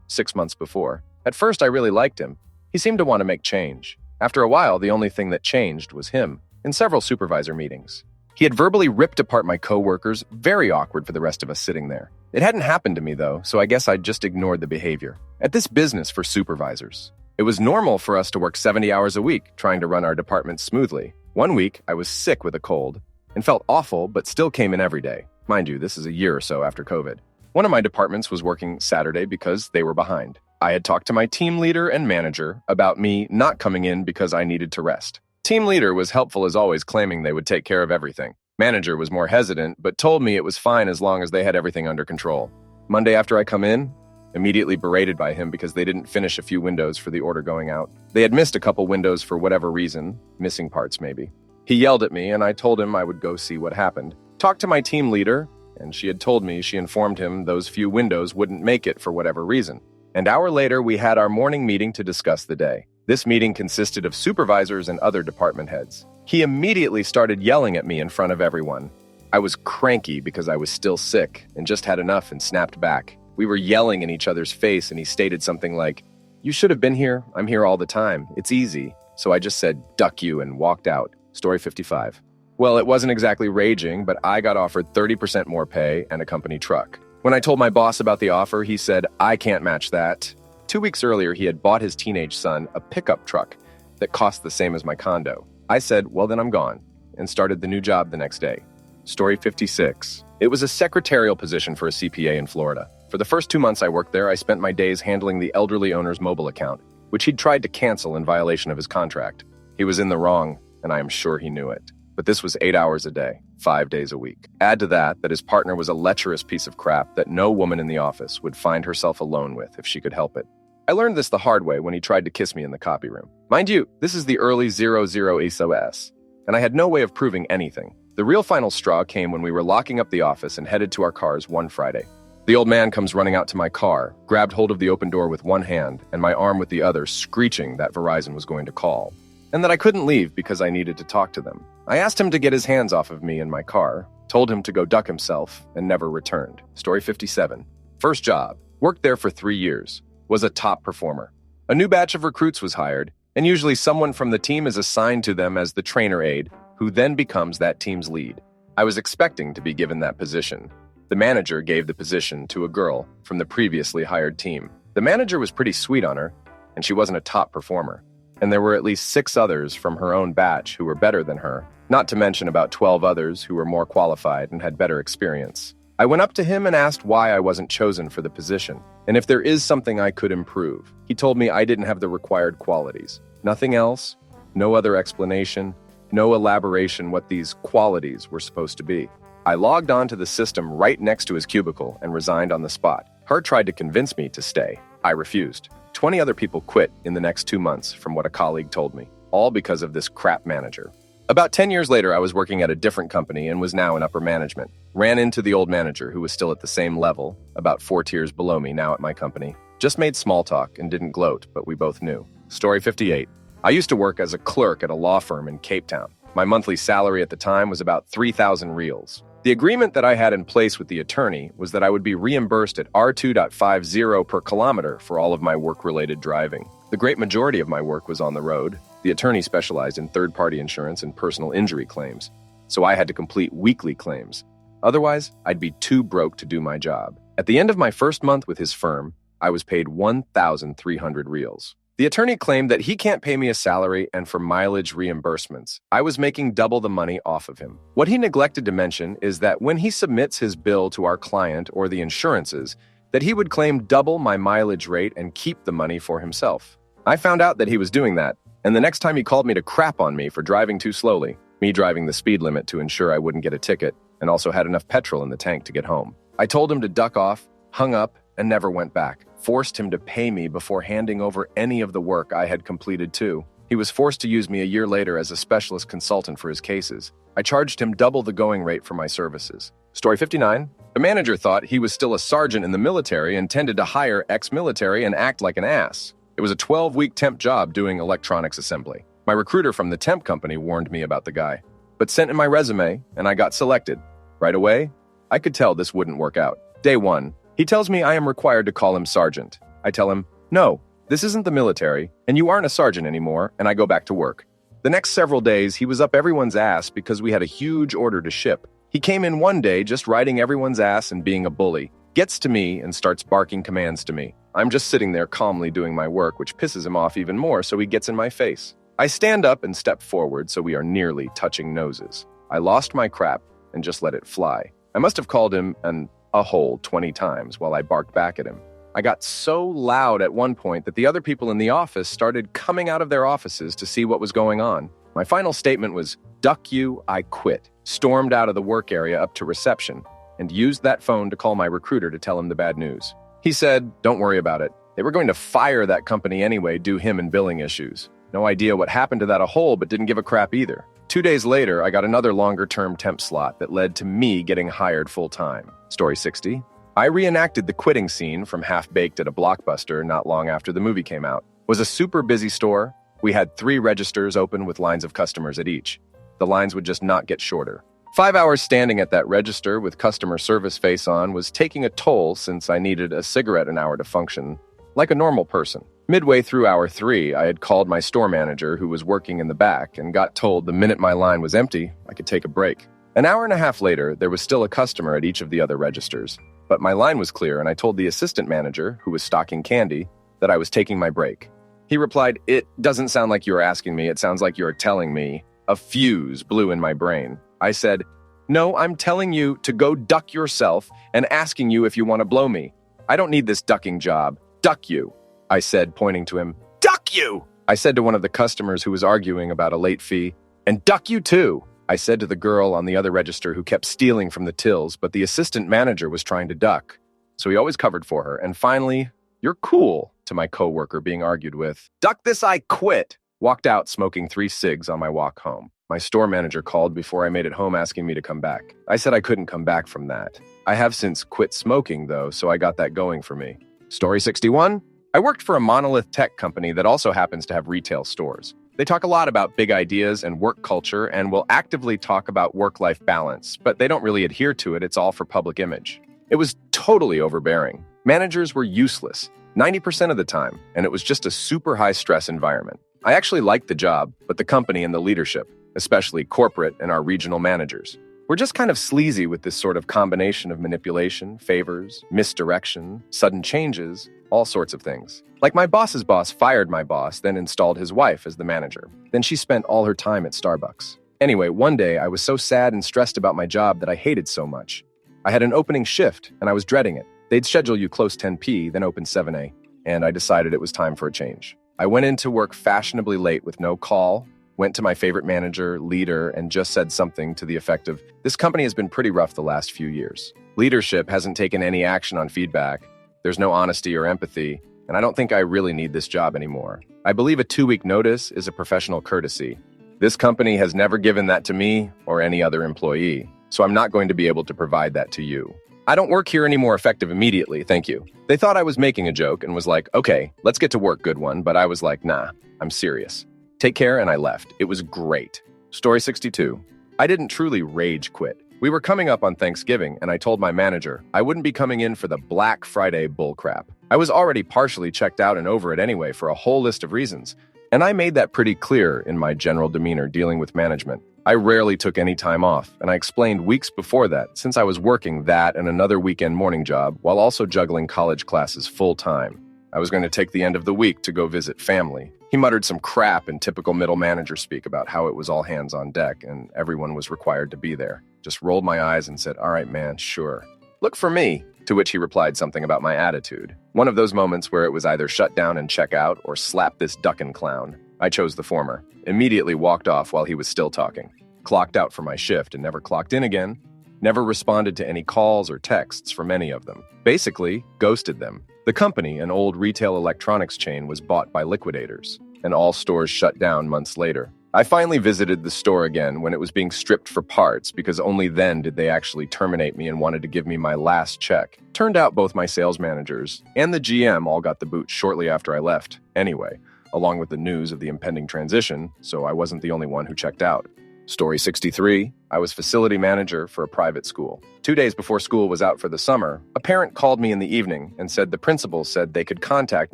6 months before. At first, I really liked him. He seemed to want to make change. After a while, the only thing that changed was him, in several supervisor meetings. He had verbally ripped apart my coworkers, very awkward for the rest of us sitting there. It hadn't happened to me, though, so I guess I just ignored the behavior. At this business for supervisors, it was normal for us to work 70 hours a week, trying to run our department smoothly. One week, I was sick with a cold and felt awful, but still came in every day. Mind you, this is a year or so after COVID. One of my departments was working Saturday because they were behind. I had talked to my team leader and manager about me not coming in because I needed to rest. Team leader was helpful as always, claiming they would take care of everything. Manager was more hesitant, but told me it was fine as long as they had everything under control. Monday after I come in, immediately berated by him because they didn't finish a few windows for the order going out. They had missed a couple windows for whatever reason, missing parts maybe. He yelled at me and I told him I would go see what happened. Talked to my team leader, and she had told me she informed him those few windows wouldn't make it for whatever reason. An hour later, we had our morning meeting to discuss the day. This meeting consisted of supervisors and other department heads. He immediately started yelling at me in front of everyone. I was cranky because I was still sick and just had enough and snapped back. We were yelling in each other's face and he stated something like, "You should have been here. I'm here all the time. It's easy." So I just said, "Duck you," and walked out. Story 55. Well, it wasn't exactly raging, but I got offered 30% more pay and a company truck. When I told my boss about the offer, he said, I can't match that. 2 weeks earlier, he had bought his teenage son a pickup truck that cost the same as my condo. I said, well, then I'm gone, and started the new job the next day. Story 56. It was a secretarial position for a CPA in Florida. For the first 2 months I worked there, I spent my days handling the elderly owner's mobile account, which he'd tried to cancel in violation of his contract. He was in the wrong, and I am sure he knew it. But this was 8 hours a day, 5 days a week. Add to that his partner was a lecherous piece of crap that no woman in the office would find herself alone with if she could help it. I learned this the hard way when he tried to kiss me in the copy room. Mind you, this is the early 00 ESOS, and I had no way of proving anything. The real final straw came when we were locking up the office and headed to our cars one Friday. The old man comes running out to my car, grabbed hold of the open door with one hand and my arm with the other, screeching that Verizon was going to call, and that I couldn't leave because I needed to talk to them. I asked him to get his hands off of me in my car, told him to go duck himself, and never returned. Story 57. First job. Worked there for 3 years. Was a top performer. A new batch of recruits was hired, and usually someone from the team is assigned to them as the trainer aide, who then becomes that team's lead. I was expecting to be given that position. The manager gave the position to a girl from the previously hired team. The manager was pretty sweet on her, and she wasn't a top performer. And there were at least 6 others from her own batch who were better than her, not to mention about 12 others who were more qualified and had better experience. I went up to him and asked why I wasn't chosen for the position, and if there is something I could improve. He told me I didn't have the required qualities. Nothing else, no other explanation, no elaboration what these qualities were supposed to be. I logged on to the system right next to his cubicle and resigned on the spot. Her tried to convince me to stay. I refused. 20 other people quit in the next 2 months from what a colleague told me, all because of this crap manager. About 10 years later, I was working at a different company and was now in upper management. Ran into the old manager who was still at the same level, about 4 tiers below me now at my company. Just made small talk and didn't gloat, but we both knew. Story 58. I used to work as a clerk at a law firm in Cape Town. My monthly salary at the time was about 3,000 reals. The agreement that I had in place with the attorney was that I would be reimbursed at R2.50 per kilometer for all of my work-related driving. The great majority of my work was on the road. The attorney specialized in third-party insurance and personal injury claims, so I had to complete weekly claims. Otherwise, I'd be too broke to do my job. At the end of my first month with his firm, I was paid 1,300 reals. The attorney claimed that he can't pay me a salary and for mileage reimbursements. I was making double the money off of him. What he neglected to mention is that when he submits his bill to our client or the insurances, that he would claim double my mileage rate and keep the money for himself. I found out that he was doing that, and the next time he called me to crap on me for driving too slowly, me driving the speed limit to ensure I wouldn't get a ticket, and also had enough petrol in the tank to get home. I told him to duck off, hung up, and never went back. Forced him to pay me before handing over any of the work I had completed too. He was forced to use me a year later as a specialist consultant for his cases. I charged him double the going rate for my services. Story 59. The manager thought he was still a sergeant in the military and tended to hire ex-military and act like an ass. It was a 12-week temp job doing electronics assembly. My recruiter from the temp company warned me about the guy, but sent in my resume and I got selected. Right away, I could tell this wouldn't work out. Day 1. He tells me I am required to call him sergeant. I tell him, no, this isn't the military, and you aren't a sergeant anymore, and I go back to work. The next several days, he was up everyone's ass because we had a huge order to ship. He came in one day just riding everyone's ass and being a bully, gets to me and starts barking commands to me. I'm just sitting there calmly doing my work, which pisses him off even more, so he gets in my face. I stand up and step forward so we are nearly touching noses. I lost my crap and just let it fly. I must have called him an a-hole 20 times while I barked back at him. I got so loud at one point that the other people in the office started coming out of their offices to see what was going on. My final statement was, "Duck you, I quit." Stormed out of the work area up to reception and used that phone to call my recruiter to tell him the bad news. He said, "Don't worry about it. They were going to fire that company anyway, due him and billing issues. No idea what happened to that a-hole, but didn't give a crap either." 2 days later, I got another longer-term temp slot that led to me getting hired full-time. Story 60. I reenacted the quitting scene from Half-Baked at a Blockbuster not long after the movie came out. It was a super busy store. We had 3 registers open with lines of customers at each. The lines would just not get shorter. 5 hours standing at that register with customer service face on was taking a toll since I needed a cigarette an hour to function like a normal person. Midway through hour 3, I had called my store manager who was working in the back and got told the minute my line was empty, I could take a break. An hour and a half later, there was still a customer at each of the other registers. But my line was clear and I told the assistant manager, who was stocking candy, that I was taking my break. He replied, "It doesn't sound like you're asking me, it sounds like you're telling me." A fuse blew in my brain. I said, "No, I'm telling you to go duck yourself and asking you if you want to blow me. I don't need this ducking job. Duck you," I said, pointing to him. "Duck you!" I said to one of the customers who was arguing about a late fee. "And duck you too," I said to the girl on the other register who kept stealing from the tills, but the assistant manager was trying to duck. So he always covered for her. And finally, "You're cool," to my coworker being argued with. "Duck this, I quit." Walked out smoking 3 cigs on my walk home. My store manager called before I made it home asking me to come back. I said I couldn't come back from that. I have since quit smoking though, so I got that going for me. Story 61. I worked for a monolith tech company that also happens to have retail stores. They talk a lot about big ideas and work culture and will actively talk about work-life balance, but they don't really adhere to it. It's all for public image. It was totally overbearing. Managers were useless 90% of the time, and it was just a super high-stress environment. I actually liked the job, but the company and the leadership, especially corporate and our regional managers, were just kind of sleazy with this sort of combination of manipulation, favors, misdirection, sudden changes, all sorts of things. Like my boss's boss fired my boss, then installed his wife as the manager. Then she spent all her time at Starbucks. Anyway, one day I was so sad and stressed about my job that I hated so much. I had an opening shift, and I was dreading it. They'd schedule you close 10 p, then open 7 a, and I decided it was time for a change. I went into work fashionably late with no call, went to my favorite manager, leader, and just said something to the effect of, "This company has been pretty rough the last few years. Leadership hasn't taken any action on feedback. There's no honesty or empathy, and I don't think I really need this job anymore. I believe a 2-week notice is a professional courtesy. This company has never given that to me or any other employee, so I'm not going to be able to provide that to you. I don't work here anymore effective immediately, thank you." They thought I was making a joke and was like, "Okay, let's get to work, good one," but I was like, "Nah, I'm serious. Take care," and I left. It was great. Story 62. I didn't truly rage quit. We were coming up on Thanksgiving, and I told my manager I wouldn't be coming in for the Black Friday bullcrap. I was already partially checked out and over it anyway for a whole list of reasons, and I made that pretty clear in my general demeanor dealing with management. I rarely took any time off, and I explained weeks before that since I was working that and another weekend morning job while also juggling college classes full-time. I was going to take the end of the week to go visit family. He muttered some crap in typical middle manager speak about how it was all hands on deck and everyone was required to be there. Just rolled my eyes and said, "All right, man, sure. Look for me," to which he replied something about my attitude. One of those moments where it was either shut down and check out or slap this duckin' clown. I chose the former. Immediately walked off while he was still talking. Clocked out for my shift and never clocked in again. Never responded to any calls or texts from any of them. Basically, ghosted them. The company, an old retail electronics chain, was bought by liquidators, and all stores shut down months later. I finally visited the store again when it was being stripped for parts because only then did they actually terminate me and wanted to give me my last check. Turned out both my sales managers and the GM all got the boot shortly after I left, anyway, along with the news of the impending transition, so I wasn't the only one who checked out. Story 63, I was facility manager for a private school. 2 days before school was out for the summer, a parent called me in the evening and said the principal said they could contact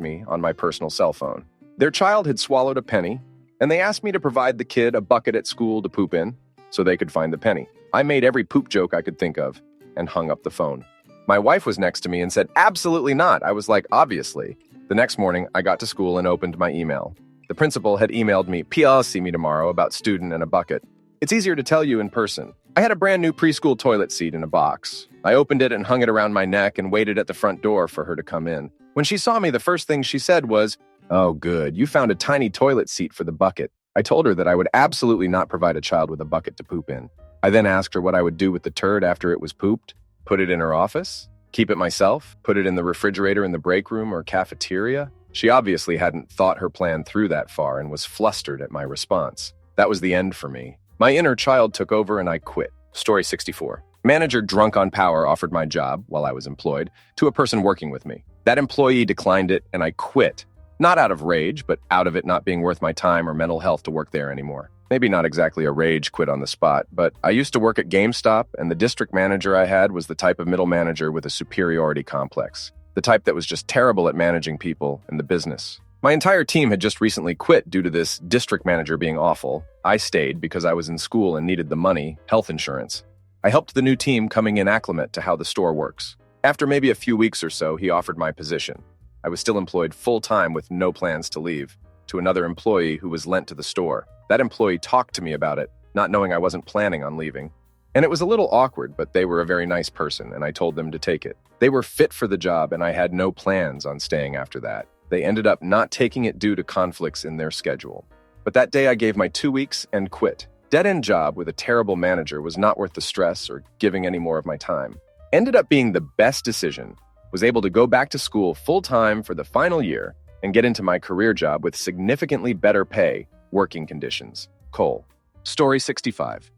me on my personal cell phone. Their child had swallowed a penny, and they asked me to provide the kid a bucket at school to poop in so they could find the penny. I made every poop joke I could think of and hung up the phone. My wife was next to me and said, "Absolutely not." I was like, "Obviously." The next morning, I got to school and opened my email. The principal had emailed me, "P.L. see me tomorrow about student and a bucket. It's easier to tell you in person." I had a brand new preschool toilet seat in a box. I opened it and hung it around my neck and waited at the front door for her to come in. When she saw me, the first thing she said was, "Oh, good, you found a tiny toilet seat for the bucket." I told her that I would absolutely not provide a child with a bucket to poop in. I then asked her what I would do with the turd after it was pooped. Put it in her office? Keep it myself? Put it in the refrigerator in the break room or cafeteria? She obviously hadn't thought her plan through that far and was flustered at my response. That was the end for me. My inner child took over and I quit. Story 64. Manager drunk on power offered my job, while I was employed, to a person working with me. That employee declined it and I quit. Not out of rage, but out of it not being worth my time or mental health to work there anymore. Maybe not exactly a rage quit on the spot, but I used to work at GameStop, and the district manager I had was the type of middle manager with a superiority complex. The type that was just terrible at managing people and the business. My entire team had just recently quit due to this district manager being awful. I stayed because I was in school and needed the money, health insurance. I helped the new team coming in acclimate to how the store works. After maybe a few weeks or so, he offered my position. I was still employed full-time with no plans to leave, to another employee who was lent to the store. That employee talked to me about it, not knowing I wasn't planning on leaving. And it was a little awkward, but they were a very nice person, and I told them to take it. They were fit for the job, and I had no plans on staying after that. They ended up not taking it due to conflicts in their schedule. But that day I gave my 2 weeks and quit. Dead-end job with a terrible manager was not worth the stress or giving any more of my time. Ended up being the best decision. Was able to go back to school full-time for the final year and get into my career job with significantly better pay, working conditions. Cole. Story 65.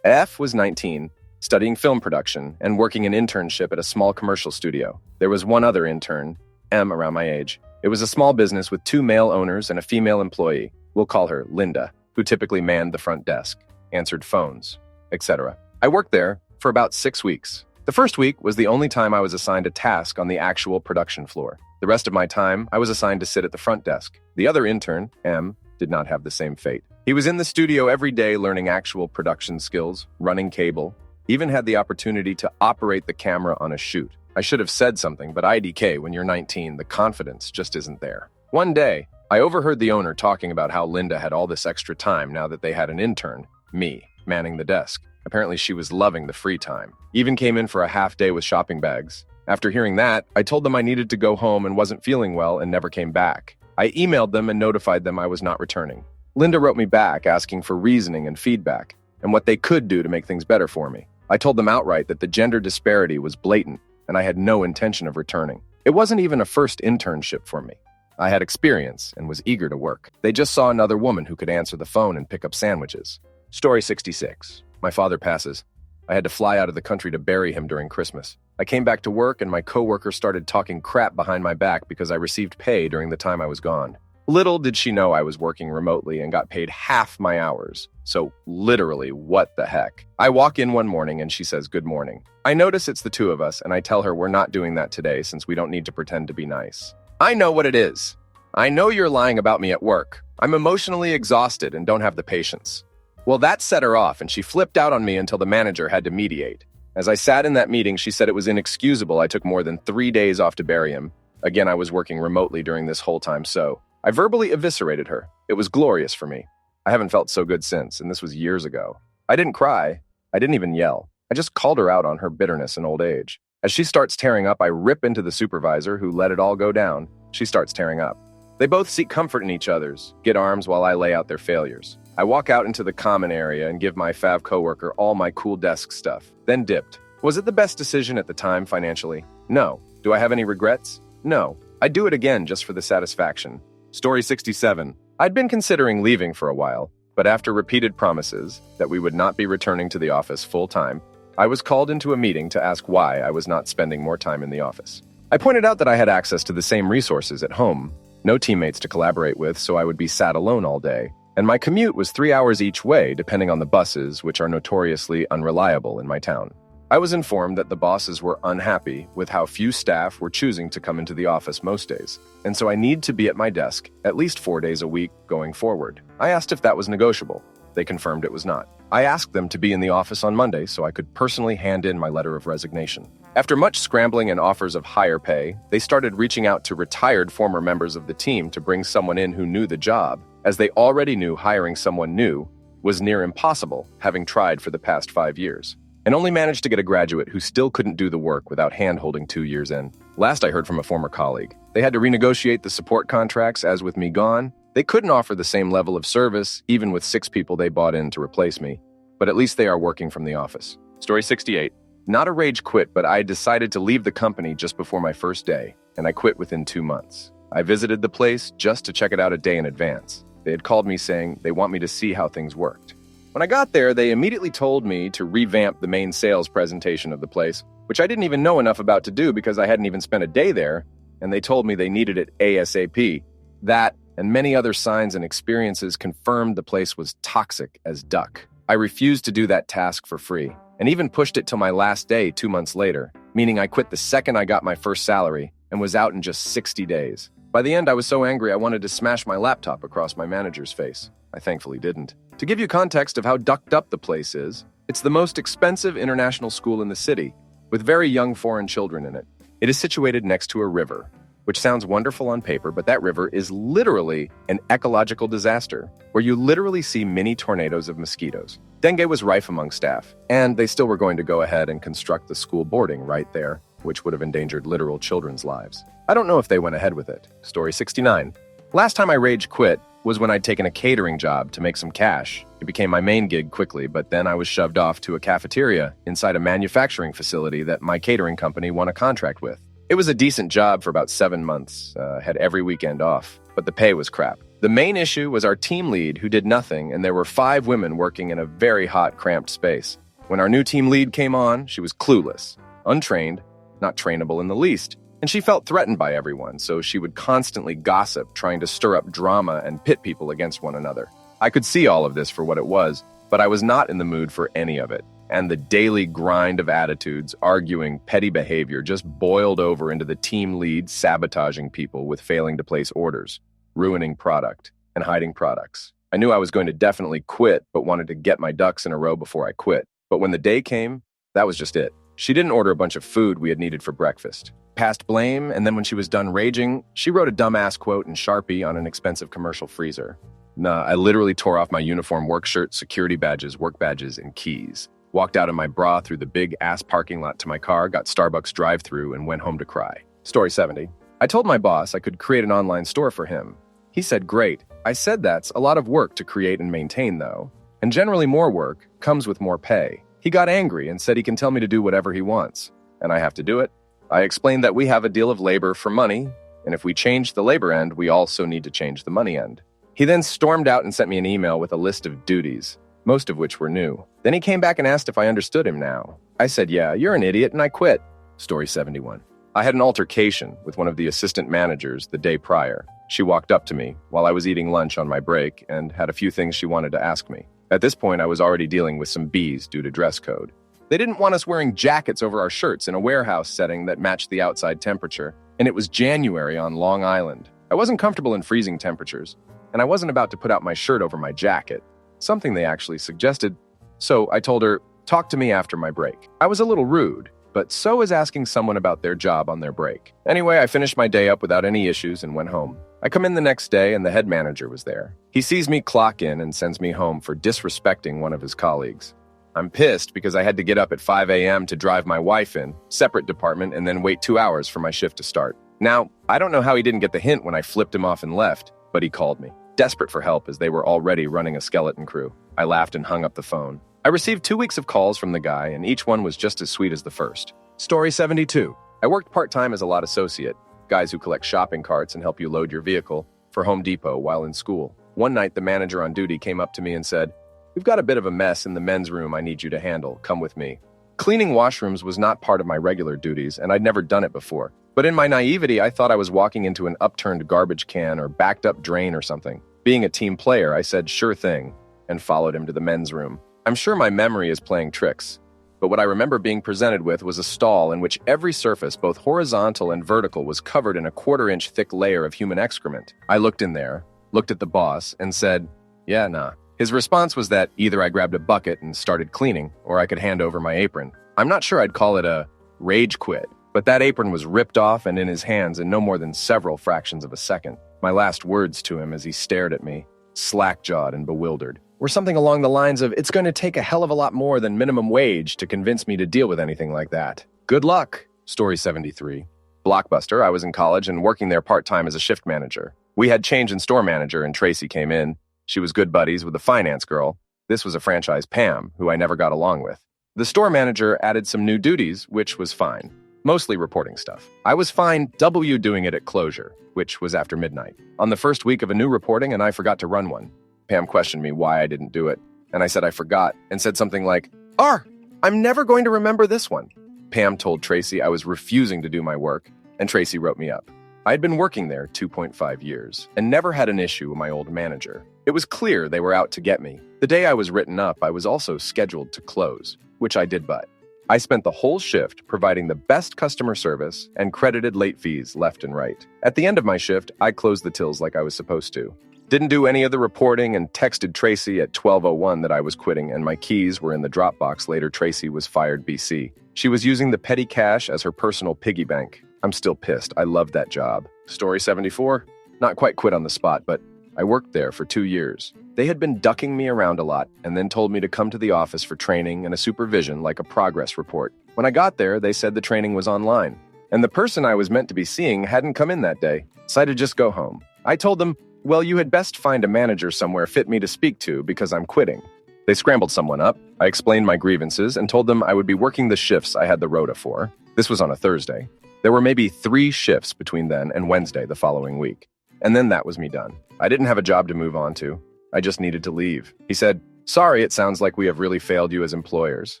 F was 19, studying film production and working an internship at a small commercial studio. There was one other intern, M, around my age. It was a small business with 2 male owners and a female employee. We'll call her Linda, who typically manned the front desk, answered phones, etc. I worked there for about 6 weeks. The first week was the only time I was assigned a task on the actual production floor. The rest of my time, I was assigned to sit at the front desk. The other intern, M, did not have the same fate. He was in the studio every day learning actual production skills, running cable, even had the opportunity to operate the camera on a shoot. I should have said something, but IDK, when you're 19, the confidence just isn't there. One day, I overheard the owner talking about how Linda had all this extra time now that they had an intern, me, manning the desk. Apparently she was loving the free time. Even came in for a half day with shopping bags. After hearing that, I told them I needed to go home and wasn't feeling well and never came back. I emailed them and notified them I was not returning. Linda wrote me back asking for reasoning and feedback and what they could do to make things better for me. I told them outright that the gender disparity was blatant and I had no intention of returning. It wasn't even a first internship for me. I had experience and was eager to work. They just saw another woman who could answer the phone and pick up sandwiches. Story 66. My father passes. I had to fly out of the country to bury him during Christmas. I came back to work and my coworker started talking crap behind my back because I received pay during the time I was gone. Little did she know I was working remotely and got paid half my hours. So literally, what the heck? I walk in one morning and she says, "Good morning." I notice it's the two of us and I tell her we're not doing that today since we don't need to pretend to be nice. I know what it is. I know you're lying about me at work. I'm emotionally exhausted and don't have the patience. Well, that set her off, and she flipped out on me until the manager had to mediate. As I sat in that meeting, she said it was inexcusable I took more than 3 days off to bury him. Again, I was working remotely during this whole time, so I verbally eviscerated her. It was glorious for me. I haven't felt so good since, and this was years ago. I didn't cry. I didn't even yell. I just called her out on her bitterness and old age. As she starts tearing up, I rip into the supervisor, who let it all go down. She starts tearing up. They both seek comfort in each other's, get arms while I lay out their failures. I walk out into the common area and give my fav coworker all my cool desk stuff, then dipped. Was it the best decision at the time financially? No. Do I have any regrets? No. I'd do it again just for the satisfaction. Story 67. I'd been considering leaving for a while, but after repeated promises that we would not be returning to the office full-time, I was called into a meeting to ask why I was not spending more time in the office. I pointed out that I had access to the same resources at home, no teammates to collaborate with, so I would be sat alone all day, and my commute was 3 hours each way depending on the buses, which are notoriously unreliable in my town. I was informed that the bosses were unhappy with how few staff were choosing to come into the office most days, and so I need to be at my desk at least 4 days a week going forward. I asked if that was negotiable. They confirmed it was not. I asked them to be in the office on Monday so I could personally hand in my letter of resignation. After much scrambling and offers of higher pay, they started reaching out to retired former members of the team to bring someone in who knew the job, as they already knew hiring someone new was near impossible, having tried for the past 5 years, and only managed to get a graduate who still couldn't do the work without hand-holding 2 years in. Last I heard from a former colleague, they had to renegotiate the support contracts, as with me gone, they couldn't offer the same level of service, even with 6 people they bought in to replace me, but at least they are working from the office. Story 68. Not a rage quit, but I decided to leave the company just before my first day, and I quit within 2 months. I visited the place just to check it out a day in advance. They had called me saying they want me to see how things worked. When I got there, they immediately told me to revamp the main sales presentation of the place, which I didn't even know enough about to do because I hadn't even spent a day there, and they told me they needed it ASAP. That and many other signs and experiences confirmed the place was toxic as duck. I refused to do that task for free, and even pushed it till my last day 2 months later, meaning I quit the second I got my first salary and was out in just 60 days. By the end, I was so angry I wanted to smash my laptop across my manager's face. I thankfully didn't. To give you context of how ducked up the place is, it's the most expensive international school in the city, with very young foreign children in it. It is situated next to a river, which sounds wonderful on paper, but that river is literally an ecological disaster, where you literally see mini tornadoes of mosquitoes. Dengue was rife among staff, and they still were going to go ahead and construct the school boarding right there, which would have endangered literal children's lives. I don't know if they went ahead with it. Story 69. Last time I rage quit was when I'd taken a catering job to make some cash. It became my main gig quickly, but then I was shoved off to a cafeteria inside a manufacturing facility that my catering company won a contract with. It was a decent job for about 7 months, had every weekend off, but the pay was crap. The main issue was our team lead who did nothing, and there were 5 women working in a very hot, cramped space. When our new team lead came on, she was clueless, untrained, not trainable in the least, and she felt threatened by everyone, so she would constantly gossip, trying to stir up drama and pit people against one another. I could see all of this for what it was, but I was not in the mood for any of it. And the daily grind of attitudes, arguing, petty behavior just boiled over into the team lead sabotaging people with failing to place orders, ruining product, and hiding products. I knew I was going to definitely quit, but wanted to get my ducks in a row before I quit. But when the day came, that was just it. She didn't order a bunch of food we had needed for breakfast. Passed blame, and then when she was done raging, she wrote a dumbass quote in Sharpie on an expensive commercial freezer. Nah, I literally tore off my uniform work shirt, security badges, work badges, and keys. Walked out in my bra through the big-ass parking lot to my car, got Starbucks drive-thru, and went home to cry. Story 70. I told my boss I could create an online store for him. He said, great. I said that's a lot of work to create and maintain, though. And generally more work comes with more pay. He got angry and said he can tell me to do whatever he wants. And I have to do it. I explained that we have a deal of labor for money, and if we change the labor end, we also need to change the money end. He then stormed out and sent me an email with a list of duties, most of which were new. Then he came back and asked if I understood him now. I said, yeah, you're an idiot, and I quit. Story 71. I had an altercation with one of the assistant managers the day prior. She walked up to me while I was eating lunch on my break and had a few things she wanted to ask me. At this point, I was already dealing with some B's due to dress code. They didn't want us wearing jackets over our shirts in a warehouse setting that matched the outside temperature, and it was January on Long Island. I wasn't comfortable in freezing temperatures, and I wasn't about to put out my shirt over my jacket. something they actually suggested. So I told her, talk to me after my break. I was a little rude, but so is asking someone about their job on their break. Anyway, I finished my day up without any issues and went home. I come in the next day and the head manager was there. He sees me clock in and sends me home for disrespecting one of his colleagues. I'm pissed because I had to get up at 5 a.m. to drive my wife in, separate department, and then wait 2 hours for my shift to start. Now, I don't know how he didn't get the hint when I flipped him off and left, but he called me, desperate for help as they were already running a skeleton crew. I laughed and hung up the phone. I received 2 weeks of calls from the guy, and each one was just as sweet as the first. Story 72. I worked part-time as a lot associate, guys who collect shopping carts and help you load your vehicle, for Home Depot while in school. One night, the manager on duty came up to me and said, "We've got a bit of a mess in the men's room I need you to handle. Come with me." Cleaning washrooms was not part of my regular duties, and I'd never done it before. But in my naivety, I thought I was walking into an upturned garbage can or backed up drain or something. Being a team player, I said, "Sure thing," and followed him to the men's room. I'm sure my memory is playing tricks, but what I remember being presented with was a stall in which every surface, both horizontal and vertical, was covered in a 1/4-inch thick layer of human excrement. I looked in there, looked at the boss, and said, "Yeah, nah." His response was that either I grabbed a bucket and started cleaning, or I could hand over my apron. I'm not sure I'd call it a rage quit, but that apron was ripped off and in his hands in no more than several fractions of a second. My last words to him as he stared at me, slack-jawed and bewildered, were something along the lines of, "It's going to take a hell of a lot more than minimum wage to convince me to deal with anything like that. Good luck." Story 73. Blockbuster, I was in college and working there part-time as a shift manager. We had change in store manager and Tracy came in. She was good buddies with the finance girl. This was a franchise Pam, who I never got along with. The store manager added some new duties, which was fine. Mostly reporting stuff. I was fine doing it at closure, which was after midnight. On the first week of a new reporting, and I forgot to run one. Pam questioned me why I didn't do it, and I said I forgot, and said something like, I'm never going to remember this one." Pam told Tracy I was refusing to do my work, and Tracy wrote me up. I had been working there 2.5 years, and never had an issue with my old manager. It was clear they were out to get me. The day I was written up, I was also scheduled to close, which I did but. I spent the whole shift providing the best customer service and credited late fees left and right. At the end of my shift, I closed the tills like I was supposed to. Didn't do any of the reporting and texted Tracy at 12:01 that I was quitting and my keys were in the Dropbox. Later, Tracy was fired BC. She was using the petty cash as her personal piggy bank. I'm still pissed. I loved that job. Story 74. Not quite quit on the spot, but I worked there for 2 years. They had been ducking me around a lot and then told me to come to the office for training and a supervision like a progress report. When I got there, they said the training was online. And the person I was meant to be seeing hadn't come in that day, so I had to just go home. I told them, "Well, you had best find a manager somewhere fit me to speak to because I'm quitting." They scrambled someone up. I explained my grievances and told them I would be working the shifts I had the rota for. This was on a Thursday. There were maybe 3 shifts between then and Wednesday the following week. And then that was me done. I didn't have a job to move on to. I just needed to leave. He said, "Sorry, it sounds like we have really failed you as employers."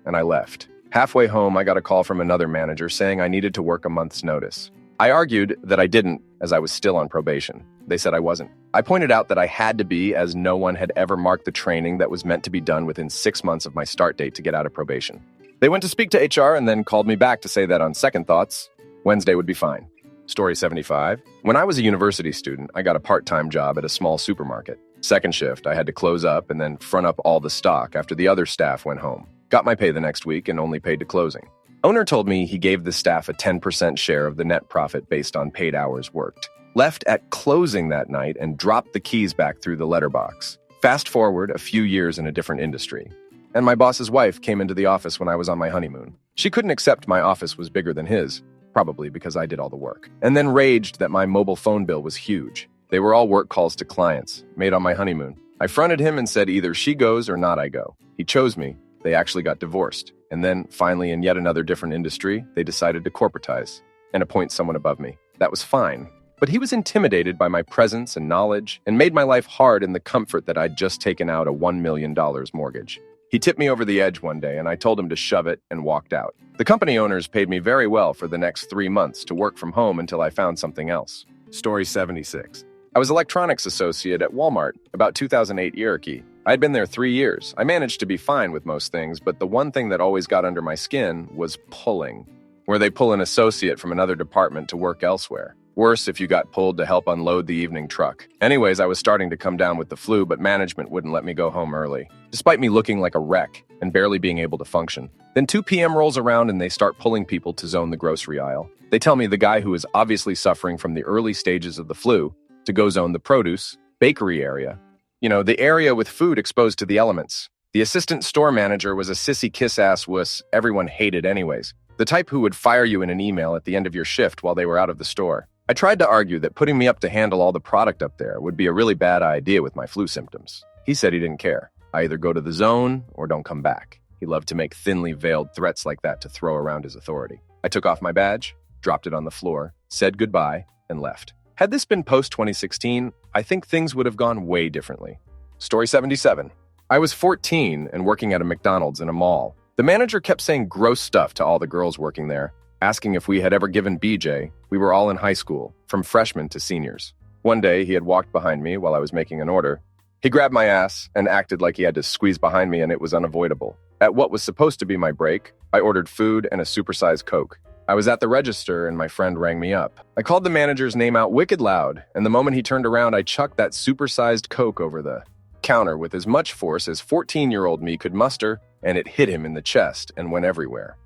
And I left. Halfway home, I got a call from another manager saying I needed to work a month's notice. I argued that I didn't, as I was still on probation. They said I wasn't. I pointed out that I had to be, as no one had ever marked the training that was meant to be done within 6 months of my start date to get out of probation. They went to speak to HR and then called me back to say that on second thoughts, Wednesday would be fine. Story 75. When I was a university student, I got a part-time job at a small supermarket. Second shift, I had to close up and then front up all the stock after the other staff went home. Got my pay the next week and only paid to closing. Owner told me he gave the staff a 10% share of the net profit based on paid hours worked. Left at closing that night and dropped the keys back through the letterbox. Fast forward a few years in a different industry. And my boss's wife came into the office when I was on my honeymoon. She couldn't accept my office was bigger than his, probably because I did all the work, and then raged that my mobile phone bill was huge. They were all work calls to clients, made on my honeymoon. I fronted him and said either she goes or not I go. He chose me. They actually got divorced. And then, finally, in yet another different industry, they decided to corporatize and appoint someone above me. That was fine. But he was intimidated by my presence and knowledge and made my life hard in the comfort that I'd just taken out a $1 million mortgage. He tipped me over the edge one day, and I told him to shove it and walked out. The company owners paid me very well for the next 3 months to work from home until I found something else. Story 76. I was electronics associate at Walmart, about 2008 Cherokee. I had been there 3 years. I managed to be fine with most things, but the one thing that always got under my skin was pulling, where they pull an associate from another department to work elsewhere. Worse if you got pulled to help unload the evening truck. Anyways, I was starting to come down with the flu, but management wouldn't let me go home early, despite me looking like a wreck and barely being able to function. Then 2 p.m. rolls around and they start pulling people to zone the grocery aisle. They tell me the guy who is obviously suffering from the early stages of the flu to go zone the produce, bakery area. You know, the area with food exposed to the elements. The assistant store manager was a sissy kiss-ass wuss everyone hated anyways. The type who would fire you in an email at the end of your shift while they were out of the store. I tried to argue that putting me up to handle all the product up there would be a really bad idea with my flu symptoms. He said he didn't care. I either go to the zone or don't come back. He loved to make thinly veiled threats like that to throw around his authority. I took off my badge, dropped it on the floor, said goodbye, and left. Had this been post-2016, I think things would have gone way differently. Story 77. I was 14 and working at a McDonald's in a mall. The manager kept saying gross stuff to all the girls working there, asking if we had ever given BJ. We were all in high school, from freshmen to seniors. One day, he had walked behind me while I was making an order. He grabbed my ass and acted like he had to squeeze behind me, and it was unavoidable. At what was supposed to be my break, I ordered food and a supersized Coke. I was at the register and my friend rang me up. I called the manager's name out wicked loud, and the moment he turned around, I chucked that supersized Coke over the counter with as much force as 14-year-old me could muster, and it hit him in the chest and went everywhere.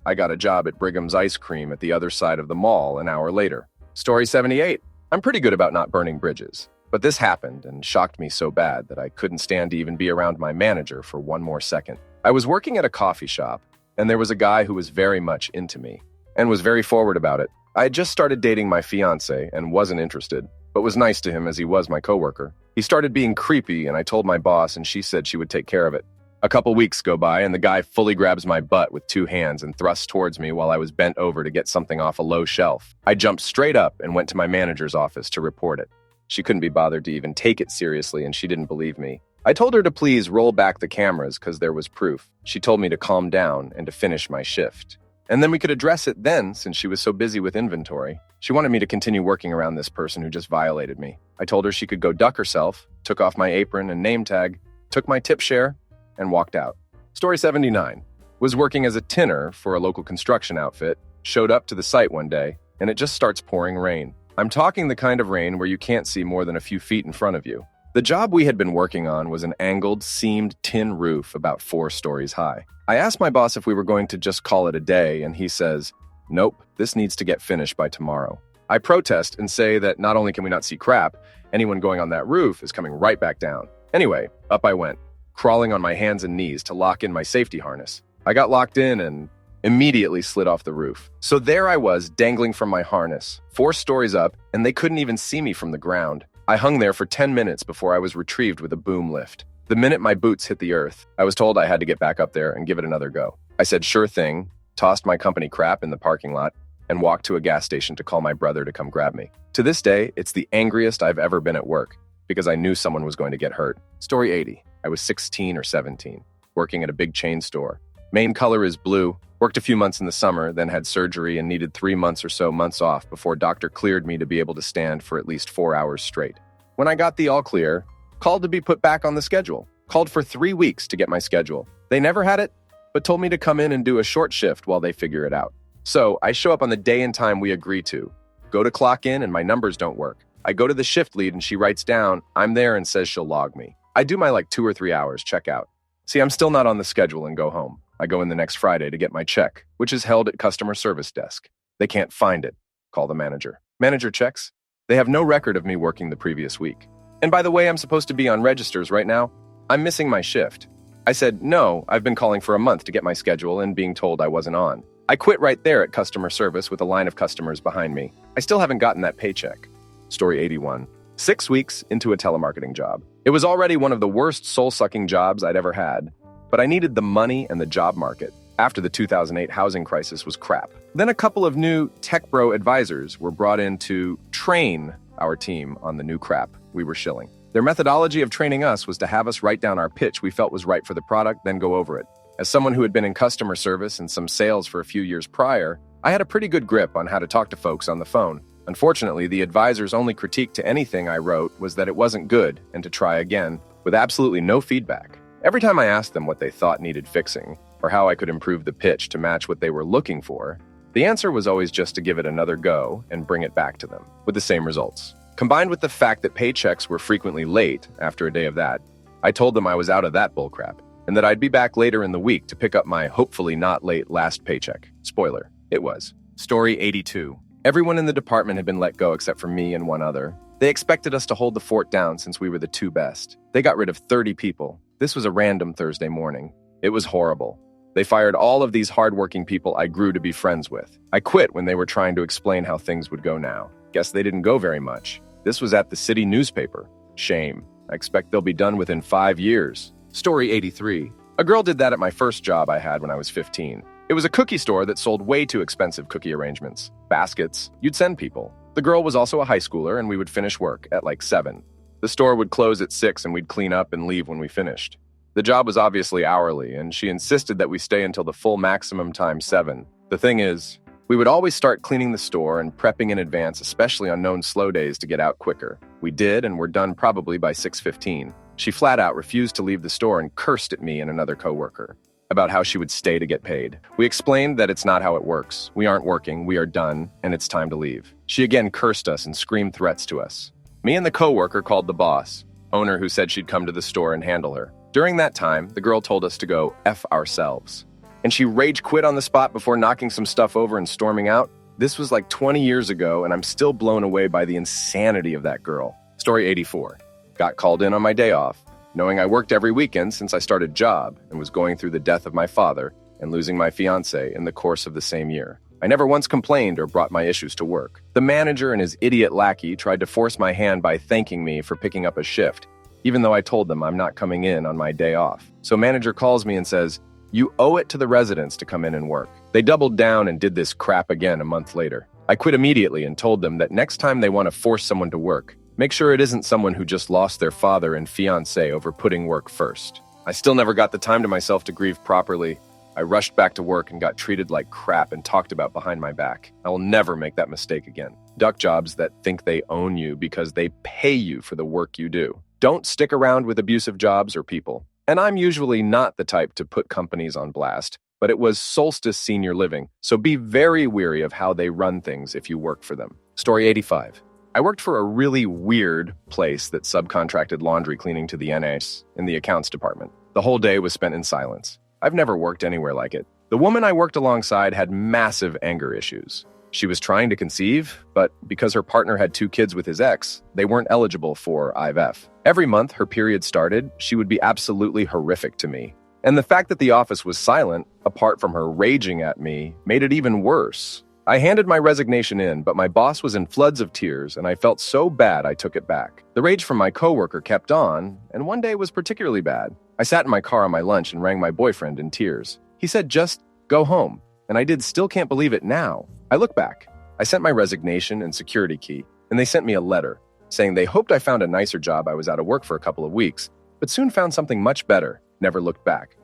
I got a job at Brigham's Ice Cream at the other side of the mall an hour later. Story 78. I'm pretty good about not burning bridges, but this happened and shocked me so bad that I couldn't stand to even be around my manager for one more second. I was working at a coffee shop, and there was a guy who was very much into me and was very forward about it. I had just started dating my fiance and wasn't interested, but was nice to him as he was my coworker. He started being creepy, and I told my boss, and she said she would take care of it. A couple weeks go by, and the guy fully grabs my butt with 2 hands and thrusts towards me while I was bent over to get something off a low shelf. I jumped straight up and went to my manager's office to report it. She couldn't be bothered to even take it seriously, and she didn't believe me. I told her to please roll back the cameras because there was proof. She told me to calm down and to finish my shift. And then we could address it then, since she was so busy with inventory. She wanted me to continue working around this person who just violated me. I told her she could go duck herself, took off my apron and name tag, took my tip share, and walked out. Story 79. Was working as a tinner for a local construction outfit, showed up to the site one day, and it just starts pouring rain. I'm talking the kind of rain where you can't see more than a few feet in front of you. The job we had been working on was an angled, seamed tin roof about 4 stories high. I asked my boss if we were going to just call it a day, and he says, "Nope, this needs to get finished by tomorrow." I protest and say that not only can we not see crap, anyone going on that roof is coming right back down. Anyway, up I went, crawling on my hands and knees to lock in my safety harness. I got locked in and immediately slid off the roof. So there I was, dangling from my harness, 4 stories up, and they couldn't even see me from the ground. I hung there for 10 minutes before I was retrieved with a boom lift. The minute my boots hit the earth, I was told I had to get back up there and give it another go. I said sure thing, tossed my company crap in the parking lot, and walked to a gas station to call my brother to come grab me. To this day, it's the angriest I've ever been at work, because I knew someone was going to get hurt. Story 80. I was 16 or 17, working at a big chain store. Main color is blue. Worked a few months in the summer, then had surgery and needed 3 months or so months off before doctor cleared me to be able to stand for at least 4 hours straight. When I got the all clear, called to be put back on the schedule. Called for 3 weeks to get my schedule. They never had it, but told me to come in and do a short shift while they figure it out. So I show up on the day and time we agree to. Go to clock in and my numbers don't work. I go to the shift lead and she writes down, I'm there, and says she'll log me. I do my 2 or 3 hours, check out. See, I'm still not on the schedule and go home. I go in the next Friday to get my check, which is held at customer service desk. They can't find it. Call the manager. Manager checks. They have no record of me working the previous week. And by the way, I'm supposed to be on registers right now. I'm missing my shift. I said, no, I've been calling for a month to get my schedule and being told I wasn't on. I quit right there at customer service with a line of customers behind me. I still haven't gotten that paycheck. Story 81. 6 weeks into a telemarketing job. It was already one of the worst soul-sucking jobs I'd ever had, but I needed the money and the job market after the 2008 housing crisis was crap. Then a couple of new tech bro advisors were brought in to train our team on the new crap we were shilling. Their methodology of training us was to have us write down our pitch we felt was right for the product, then go over it. As someone who had been in customer service and some sales for a few years prior, I had a pretty good grip on how to talk to folks on the phone. Unfortunately, the advisor's only critique to anything I wrote was that it wasn't good and to try again, with absolutely no feedback. Every time I asked them what they thought needed fixing, or how I could improve the pitch to match what they were looking for, The answer was always just to give it another go and bring it back to them, with the same results. Combined with the fact that paychecks were frequently late after a day of that, I told them I was out of that bullcrap, and that I'd be back later in the week to pick up my hopefully not late last paycheck. Spoiler, it was. Story 82. Everyone in the department had been let go except for me and one other. They expected us to hold the fort down since we were the two best. They got rid of 30 people. This was a random Thursday morning. It was horrible. They fired all of these hardworking people I grew to be friends with. I quit when they were trying to explain how things would go now. Guess they didn't go very much. This was at the city newspaper. Shame. I expect they'll be done within 5 years. Story 83. A girl did that at my first job I had when I was 15. It was a cookie store that sold way too expensive cookie arrangements. Baskets. You'd send people. The girl was also a high schooler, and we would finish work at like 7. The store would close at 6, and we'd clean up and leave when we finished. The job was obviously hourly, and she insisted that we stay until the full maximum times 7. The thing is, we would always start cleaning the store and prepping in advance, especially on known slow days, to get out quicker. We did, and were done probably by 6:15. She flat out refused to leave the store and cursed at me and another coworker about how she would stay to get paid. We explained that it's not how it works. We aren't working, we are done, and it's time to leave. She again cursed us and screamed threats to us. Me and the coworker called the boss, owner who said she'd come to the store and handle her. During that time, the girl told us to go F ourselves. And she rage quit on the spot before knocking some stuff over and storming out. This was like 20 years ago, and I'm still blown away by the insanity of that girl. Story 84. Got called in on my day off, knowing I worked every weekend since I started job and was going through the death of my father and losing my fiancée in the course of the same year. I never once complained or brought my issues to work. The manager and his idiot lackey tried to force my hand by thanking me for picking up a shift, even though I told them I'm not coming in on my day off. So manager calls me and says, "You owe it to the residents to come in and work." They doubled down and did this crap again a month later. I quit immediately and told them that next time they want to force someone to work, make sure it isn't someone who just lost their father and fiancé over putting work first. I still never got the time to myself to grieve properly. I rushed back to work and got treated like crap and talked about behind my back. I will never make that mistake again. Duck jobs that think they own you because they pay you for the work you do. Don't stick around with abusive jobs or people. And I'm usually not the type to put companies on blast, but it was Solstice Senior Living, so be very wary of how they run things if you work for them. Story 85. I worked for a really weird place that subcontracted laundry cleaning to the NAs in the accounts department. The whole day was spent in silence. I've never worked anywhere like it. The woman I worked alongside had massive anger issues. She was trying to conceive, but because her partner had 2 kids with his ex, they weren't eligible for IVF. Every month her period started, she would be absolutely horrific to me. And the fact that the office was silent, apart from her raging at me, made it even worse. I handed my resignation in, but my boss was in floods of tears, and I felt so bad I took it back. The rage from my coworker kept on, and one day was particularly bad. I sat in my car on my lunch and rang my boyfriend in tears. He said, "Just go home." And I still can't believe it now. I look back. I sent my resignation and security key, and they sent me a letter saying they hoped I found a nicer job. I was out of work for a couple of weeks, but soon found something much better. Never looked back.